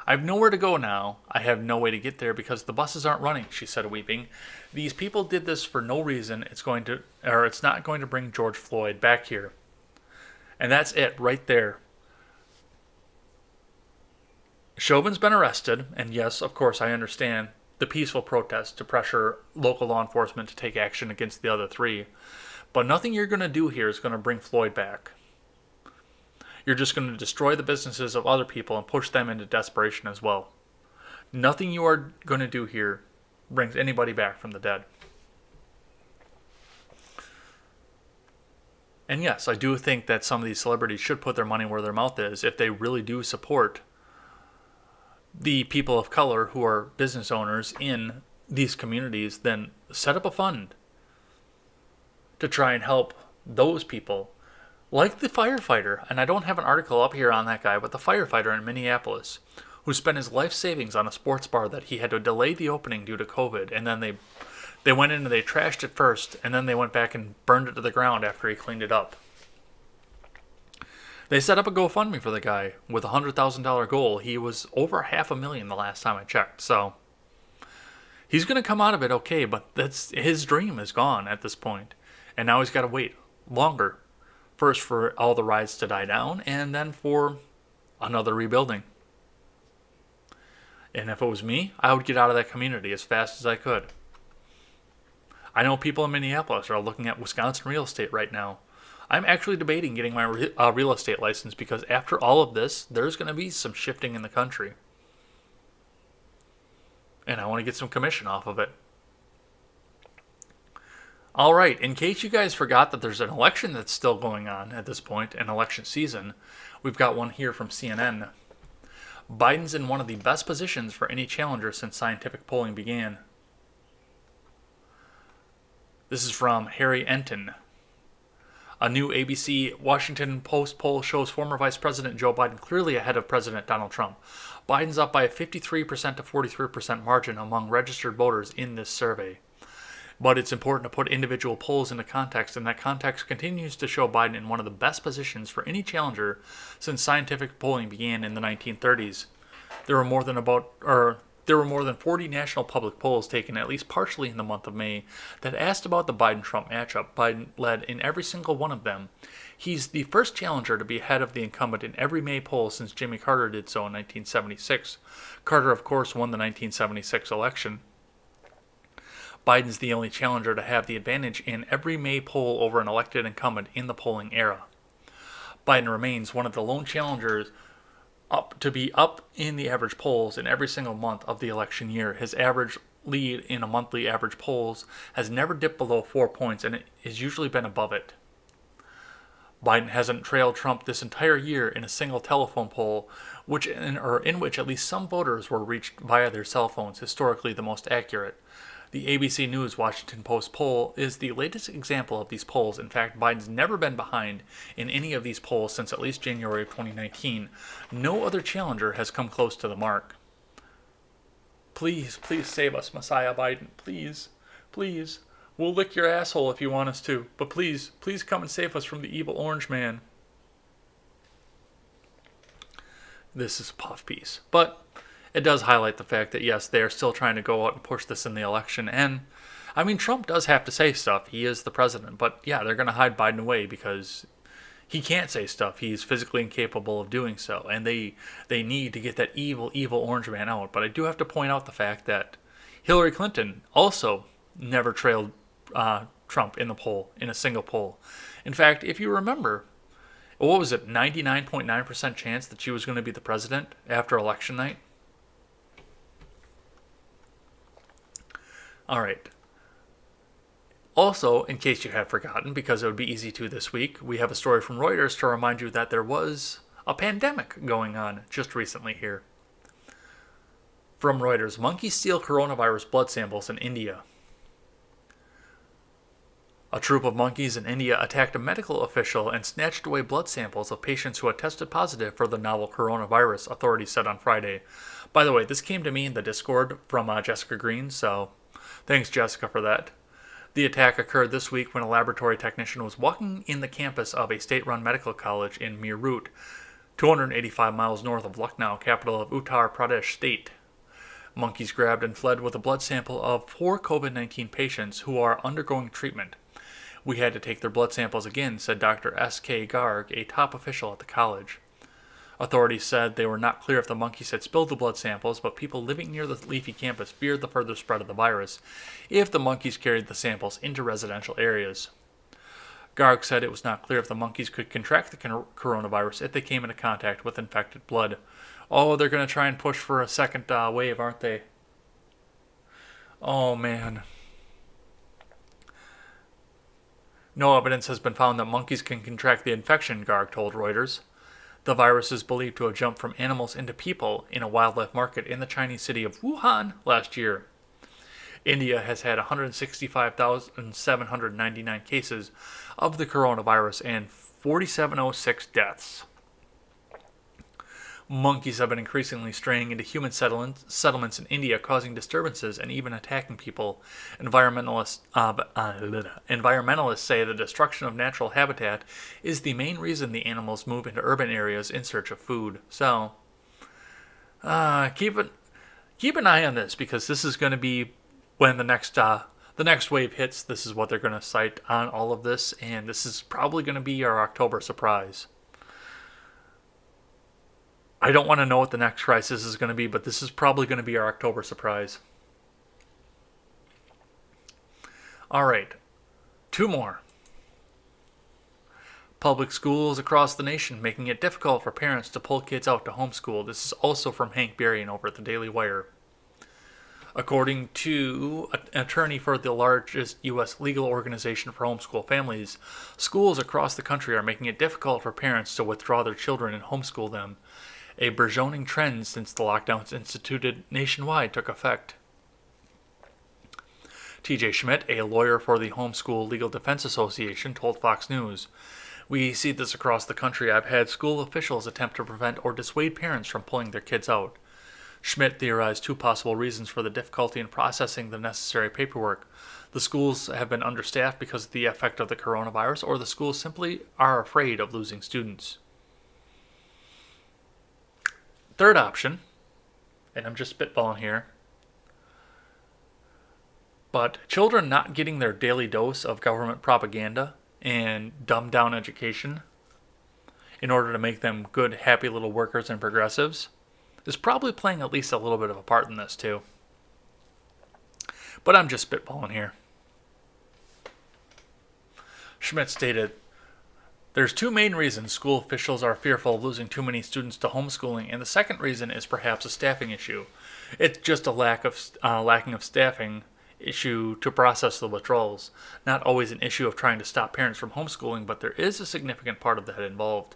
"I have nowhere to go now. I have no way to get there because the buses aren't running," she said, weeping. "These people did this for no reason. It's not going to bring George Floyd back here." And that's it right there. Chauvin's been arrested, and yes, of course, I understand the peaceful protest to pressure local law enforcement to take action against the other three. But nothing you're going to do here is going to bring Floyd back. You're just going to destroy the businesses of other people and push them into desperation as well. Nothing you are going to do here brings anybody back from the dead. And yes, I do think that some of these celebrities should put their money where their mouth is if they really do support the people of color who are business owners in these communities. Then set up a fund to try and help those people, like the firefighter. And I don't have an article up here on that guy, but the firefighter in Minneapolis who spent his life savings on a sports bar that he had to delay the opening due to COVID, and then they went in and they trashed it first, and then they went back and burned it to the ground after he cleaned it up. They set up a GoFundMe for the guy with a $100,000 goal. He was over $500,000 the last time I checked. So he's going to come out of it okay, but his dream is gone at this point. And now he's got to wait longer. First for all the riots to die down, and then for another rebuilding. And if it was me, I would get out of that community as fast as I could. I know people in Minneapolis are looking at Wisconsin real estate right now. I'm actually debating getting my real estate license because after all of this, there's going to be some shifting in the country. And I want to get some commission off of it. All right, in case you guys forgot that there's an election that's still going on at this point, an election season, we've got one here from CNN. Biden's in one of the best positions for any challenger since scientific polling began. This is from Harry Enton. A new ABC Washington Post poll shows former Vice President Joe Biden clearly ahead of President Donald Trump. Biden's up by a 53% to 43% margin among registered voters in this survey. But it's important to put individual polls into context, and that context continues to show Biden in one of the best positions for any challenger since scientific polling began in the 1930s. There were more than 40 national public polls taken at least partially in the month of May that asked about the Biden-Trump matchup. Biden led in every single one of them. He's the first challenger to be ahead of the incumbent in every May poll since Jimmy Carter did so in 1976. Carter, of course, won the 1976 election. Biden's the only challenger to have the advantage in every May poll over an elected incumbent in the polling era. Biden remains one of the lone challengers to be up in the average polls in every single month of the election year. His average lead in a monthly average polls has never dipped below 4 points, and it has usually been above it. Biden hasn't trailed Trump this entire year in a single telephone poll, in which at least some voters were reached via their cell phones, historically the most accurate. The ABC News Washington Post poll is the latest example of these polls. In fact, Biden's never been behind in any of these polls since at least January of 2019. No other challenger has come close to the mark. Please, please save us, Messiah Biden. Please, please. We'll lick your asshole if you want us to, but please, please come and save us from the evil orange man. This is a puff piece, but it does highlight the fact that, yes, they are still trying to go out and push this in the election. And, I mean, Trump does have to say stuff. He is the president. But, yeah, they're going to hide Biden away because he can't say stuff. He's physically incapable of doing so. And they need to get that evil, evil orange man out. But I do have to point out the fact that Hillary Clinton also never trailed Trump in a single poll. In fact, if you remember, what was it, 99.9% chance that she was going to be the president after election night? All right. Also, in case you have forgotten, because it would be easy to this week, we have a story from Reuters to remind you that there was a pandemic going on just recently here. From Reuters, monkeys steal coronavirus blood samples in India. A troop of monkeys in India attacked a medical official and snatched away blood samples of patients who had tested positive for the novel coronavirus, authorities said on Friday. By the way, this came to me in the Discord from Jessica Green, so thanks, Jessica, for that. The attack occurred this week when a laboratory technician was walking in the campus of a state-run medical college in Meerut, 285 miles north of Lucknow, capital of Uttar Pradesh state. Monkeys grabbed and fled with a blood sample of 4 COVID-19 patients who are undergoing treatment. We had to take their blood samples again, said Dr. S.K. Garg, a top official at the college. Authorities said they were not clear if the monkeys had spilled the blood samples, but people living near the leafy campus feared the further spread of the virus if the monkeys carried the samples into residential areas. Garg said it was not clear if the monkeys could contract the coronavirus if they came into contact with infected blood. Oh, they're going to try and push for a second wave, aren't they? Oh, man. No evidence has been found that monkeys can contract the infection, Garg told Reuters. The virus is believed to have jumped from animals into people in a wildlife market in the Chinese city of Wuhan last year. India has had 165,799 cases of the coronavirus and 4,706 deaths. Monkeys have been increasingly straying into human settlements in India, causing disturbances and even attacking people. Environmentalists say the destruction of natural habitat is the main reason the animals move into urban areas in search of food. So, keep an eye on this, because this is going to be when the next wave hits. This is what they're going to cite on all of this, and this is probably going to be our October surprise. I don't want to know what the next crisis is going to be, but this is probably going to be our October surprise. All right, 2 more. Public schools across the nation making it difficult for parents to pull kids out to homeschool. This is also from Hank Berrien over at the Daily Wire. According to an attorney for the largest U.S. legal organization for homeschool families, schools across the country are making it difficult for parents to withdraw their children and homeschool them, a burgeoning trend since the lockdowns instituted nationwide took effect. T.J. Schmidt, a lawyer for the Homeschool Legal Defense Association, told Fox News, "We see this across the country. I've had school officials attempt to prevent or dissuade parents from pulling their kids out." Schmidt theorized 2 possible reasons for the difficulty in processing the necessary paperwork. The schools have been understaffed because of the effect of the coronavirus, or the schools simply are afraid of losing students. Third option, and I'm just spitballing here, but children not getting their daily dose of government propaganda and dumbed down education in order to make them good, happy little workers and progressives is probably playing at least a little bit of a part in this too. But I'm just spitballing here. Schmidt stated, "There's 2 main reasons school officials are fearful of losing too many students to homeschooling, and the second reason is perhaps a staffing issue. It's just a lacking of staffing issue to process the withdrawals. Not always an issue of trying to stop parents from homeschooling, but there is a significant part of that involved."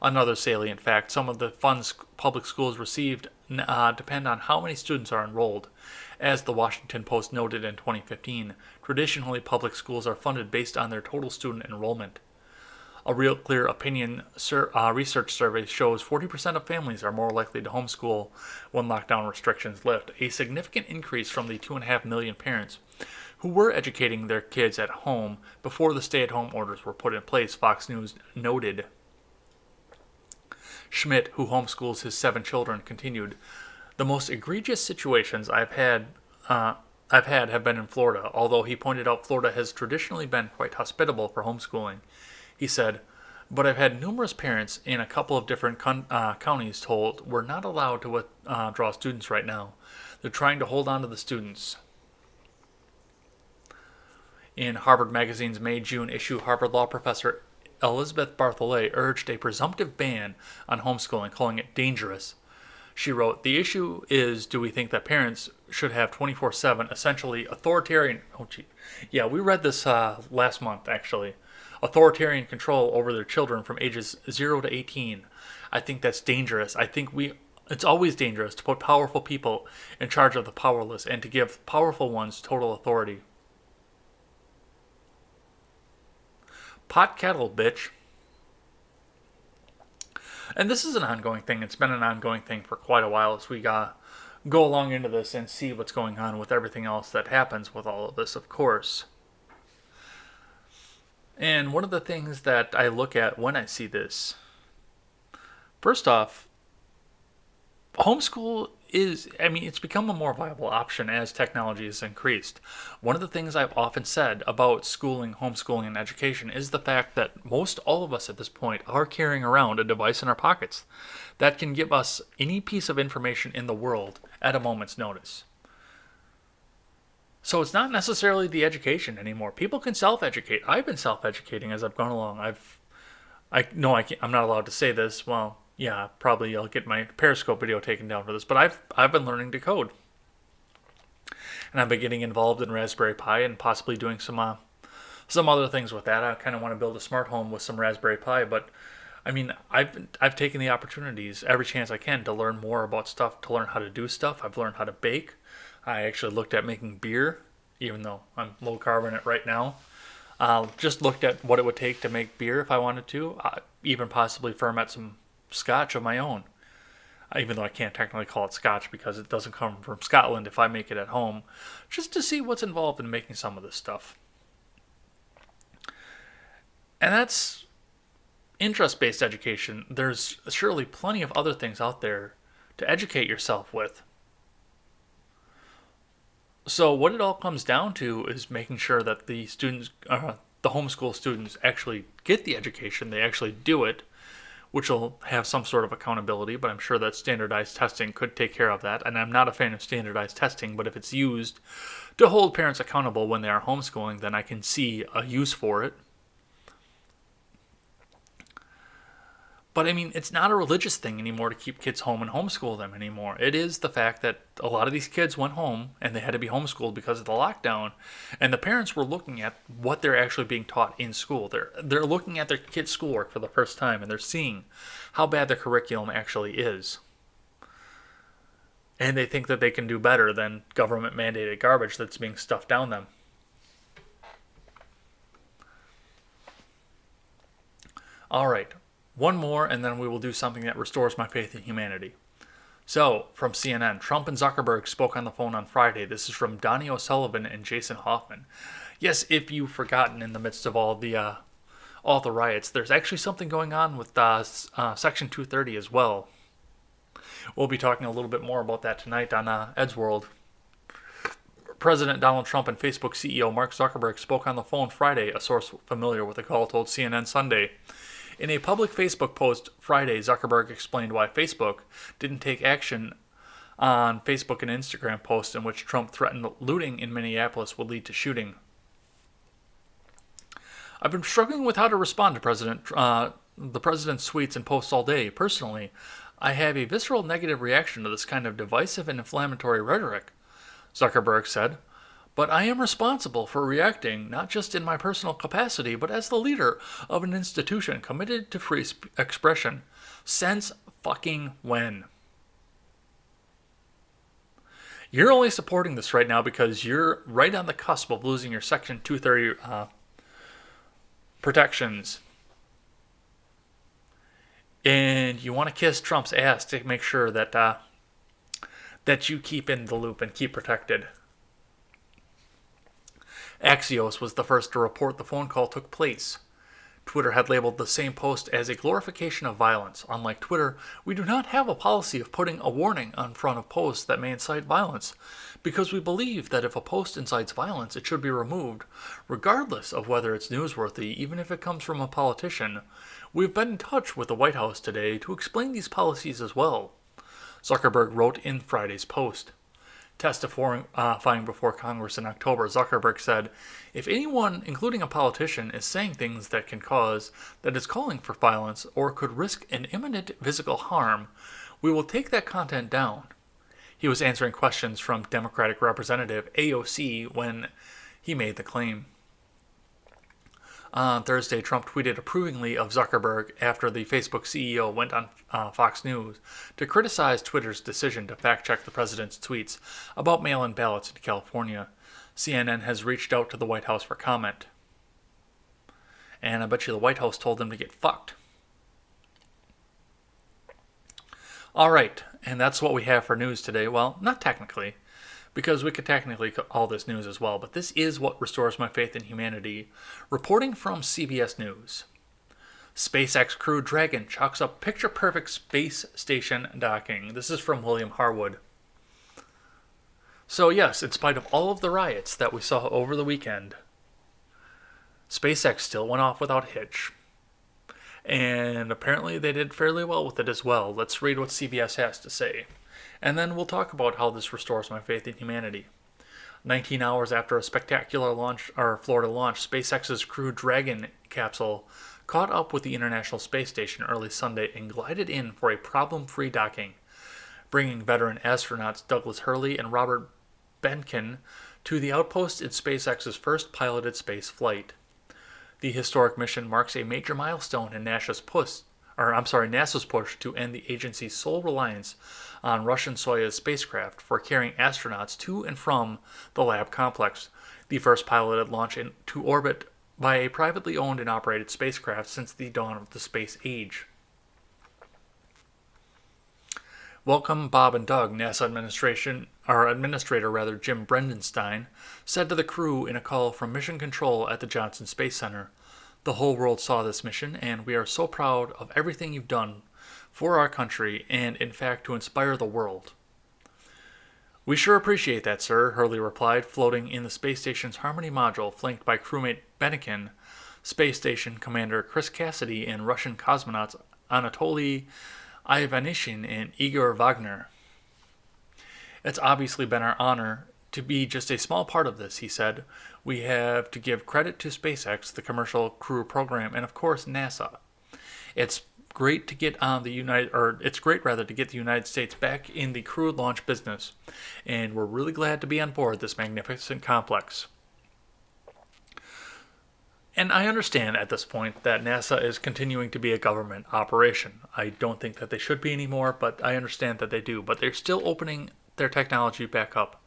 Another salient fact, some of the funds public schools received depend on how many students are enrolled. As the Washington Post noted in 2015, traditionally public schools are funded based on their total student enrollment. A Real Clear Opinion research survey shows 40% of families are more likely to homeschool when lockdown restrictions lift, a significant increase from the 2.5 million parents who were educating their kids at home before the stay-at-home orders were put in place, Fox News noted. Schmidt, who homeschools his 7 children, continued, "The most egregious situations I've had have been in Florida, although he pointed out Florida has traditionally been quite hospitable for homeschooling. He said, "But I've had numerous parents in a couple of different counties told we're not allowed to withdraw students right now. They're trying to hold on to the students." In Harvard Magazine's May-June issue, Harvard law professor Elizabeth Bartholet urged a presumptive ban on homeschooling, calling it dangerous. She wrote, "The issue is, do we think that parents should have 24/7 essentially authoritarian..." Yeah, we read this last month, actually. Authoritarian control over their children from ages 0 to 18. I think that's dangerous. I think it's always dangerous to put powerful people in charge of the powerless and to give powerful ones total authority. Pot kettle, bitch. And this is an ongoing thing. It's been an ongoing thing for quite a while as we go along into this and see what's going on with everything else that happens with all of this, of course. And one of the things that I look at when I see this, first off, homeschool it's become a more viable option as technology has increased. One of the things I've often said about schooling, homeschooling, and education is the fact that most all of us at this point are carrying around a device in our pockets that can give us any piece of information in the world at a moment's notice. So it's not necessarily the education anymore. People can self-educate. I've been self-educating as I've gone along. I know I'm not allowed to say this. Well, yeah, probably I'll get my Periscope video taken down for this, but I've been learning to code, and I've been getting involved in Raspberry Pi and possibly doing some other things with that. I kind of want to build a smart home with some Raspberry Pi, but I mean, I've taken the opportunities every chance I can to learn more about stuff, to learn how to do stuff. I've learned how to bake. I actually looked at making beer, even though I'm low carb in it right now. Just looked at what it would take to make beer if I wanted to, even possibly ferment some scotch of my own. Even though I can't technically call it scotch because it doesn't come from Scotland if I make it at home, just to see what's involved in making some of this stuff. And that's interest-based education. There's surely plenty of other things out there to educate yourself with. So what it all comes down to is making sure that the students, the homeschool students, actually get the education, they actually do it, which will have some sort of accountability, but I'm sure that standardized testing could take care of that. And I'm not a fan of standardized testing, but if it's used to hold parents accountable when they are homeschooling, then I can see a use for it. But I mean, it's not a religious thing anymore to keep kids home and homeschool them anymore. It is the fact that a lot of these kids went home and they had to be homeschooled because of the lockdown, and the parents were looking at what they're actually being taught in school. They're looking at their kids' schoolwork for the first time, and they're seeing how bad the curriculum actually is. And they think that they can do better than government mandated garbage that's being stuffed down them. All right. One more, and then we will do something that restores my faith in humanity. So, from CNN, Trump and Zuckerberg spoke on the phone on Friday. This is from Donnie O'Sullivan and Jason Hoffman. Yes, if you've forgotten in the midst of all the riots, there's actually something going on with Section 230 as well. We'll be talking a little bit more about that tonight on Ed's World. President Donald Trump and Facebook CEO Mark Zuckerberg spoke on the phone Friday, a source familiar with the call told CNN Sunday. In a public Facebook post Friday, Zuckerberg explained why Facebook didn't take action on Facebook and Instagram posts in which Trump threatened looting in Minneapolis would lead to shooting. I've been struggling with how to respond to the president's tweets and posts all day. Personally, I have a visceral negative reaction to this kind of divisive and inflammatory rhetoric, Zuckerberg said. But I am responsible for reacting, not just in my personal capacity, but as the leader of an institution committed to free expression. Since fucking when? You're only supporting this right now because you're right on the cusp of losing your Section 230 protections. And you want to kiss Trump's ass to make sure that you keep in the loop and keep protected. Axios was the first to report the phone call took place. Twitter had labeled the same post as a glorification of violence. Unlike Twitter, we do not have a policy of putting a warning on front of posts that may incite violence, because we believe that if a post incites violence, it should be removed, regardless of whether it's newsworthy, even if it comes from a politician. We've been in touch with the White House today to explain these policies as well, Zuckerberg wrote in Friday's post. Testifying before Congress in October, Zuckerberg said, if anyone, including a politician, is saying things that is calling for violence or could risk an imminent physical harm, we will take that content down. He was answering questions from Democratic Representative AOC when he made the claim. On Thursday, Trump tweeted approvingly of Zuckerberg after the Facebook CEO went on Fox News to criticize Twitter's decision to fact-check the president's tweets about mail-in ballots in California. CNN has reached out to the White House for comment. And I bet you the White House told them to get fucked. All right, and that's what we have for news today. Well, not technically, because we could technically call this news as well, but this is what restores my faith in humanity. Reporting from CBS News. SpaceX Crew Dragon chalks up picture-perfect space station docking. This is from William Harwood. So, yes, in spite of all of the riots that we saw over the weekend, SpaceX still went off without a hitch. And apparently they did fairly well with it as well. Let's read what CBS has to say. And then we'll talk about how this restores my faith in humanity. 19 hours after a spectacular Florida launch, SpaceX's Crew Dragon capsule caught up with the International Space Station early Sunday and glided in for a problem-free docking, bringing veteran astronauts Douglas Hurley and Robert Behnken to the outpost in SpaceX's first piloted space flight. The historic mission marks a major milestone in NASA's push to end the agency's sole reliance on Russian Soyuz spacecraft for carrying astronauts to and from the lab complex, the first piloted launch into orbit by a privately owned and operated spacecraft since the dawn of the space age. Welcome, Bob and Doug, NASA Administrator Jim Brendenstein said to the crew in a call from Mission Control at the Johnson Space Center. The whole world saw this mission, and we are so proud of everything you've done for our country and, in fact, to inspire the world. We sure appreciate that, sir, Hurley replied, floating in the space station's Harmony module, flanked by crewmate Behnken, Space Station Commander Chris Cassidy, and Russian cosmonauts Anatoly Ivanishin and Igor Wagner. It's obviously been our honor to be just a small part of this, he said. We have to give credit to SpaceX, the commercial crew program, and of course NASA. It's great to get the United States back in the crewed launch business, and we're really glad to be on board this magnificent complex. And I understand at this point that NASA is continuing to be a government operation. I don't think that they should be anymore, but I understand that they do. But they're still opening their technology back up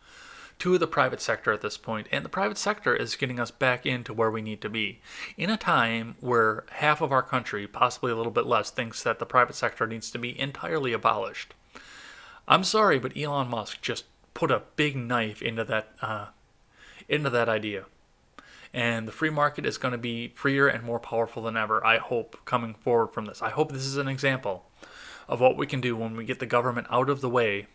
to the private sector at this point, and the private sector is getting us back into where we need to be. In a time where half of our country, possibly a little bit less, thinks that the private sector needs to be entirely abolished. I'm sorry, but Elon Musk just put a big knife into that idea. And the free market is going to be freer and more powerful than ever, I hope, coming forward from this. I hope this is an example of what we can do when we get the government out of the way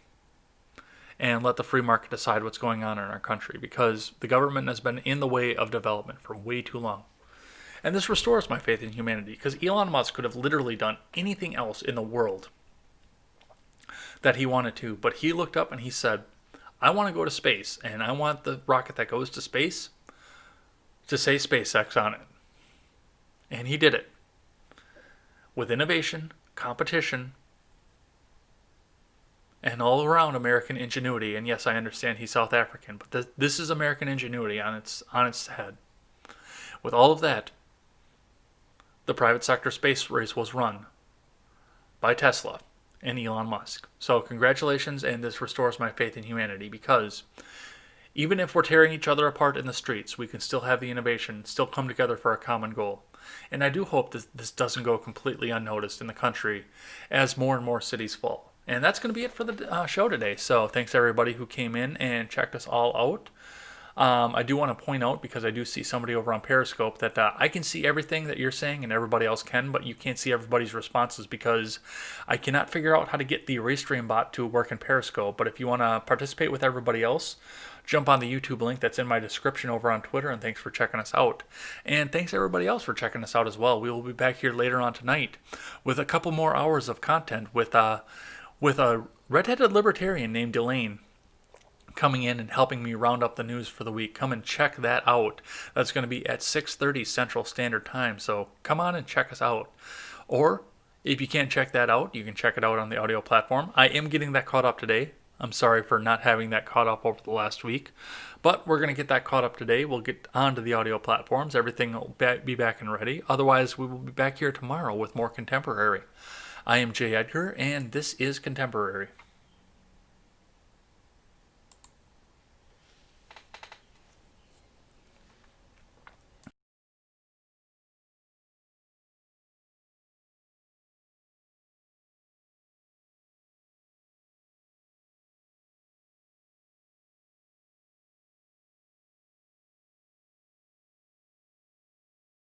and let the free market decide what's going on in our country, because the government has been in the way of development for way too long. And this restores my faith in humanity, because Elon Musk could have literally done anything else in the world that he wanted to, but he looked up and he said, I want to go to space, and I want the rocket that goes to space to say SpaceX on it. And he did it. With innovation, competition, and all around American ingenuity. And yes, I understand he's South African, but this is American ingenuity on its head. With all of that, the private sector space race was run by Tesla and Elon Musk. So congratulations, and this restores my faith in humanity, because even if we're tearing each other apart in the streets, we can still have the innovation, still come together for a common goal. And I do hope this doesn't go completely unnoticed in the country as more and more cities fall. And that's going to be it for the show today. So thanks everybody who came in and checked us all out. I do want to point out, because I do see somebody over on Periscope, that I can see everything that you're saying and everybody else can, but you can't see everybody's responses because I cannot figure out how to get the Restream bot to work in Periscope. But if you want to participate with everybody else, jump on the YouTube link that's in my description over on Twitter, and thanks for checking us out. And thanks everybody else for checking us out as well. We will be back here later on tonight with a couple more hours of content with a redheaded libertarian named Elaine coming in and helping me round up the news for the week. Come and check that out. That's going to be at 6:30 Central Standard Time, so come on and check us out. Or if you can't check that out, you can check it out on the audio platform. I am getting that caught up today. I'm sorry for not having that caught up over the last week, but we're going to get that caught up today. We'll get onto the audio platforms. Everything will be back and ready. Otherwise, we will be back here tomorrow with more Contemporary. I am Jay Edgar, and this is Contemporary.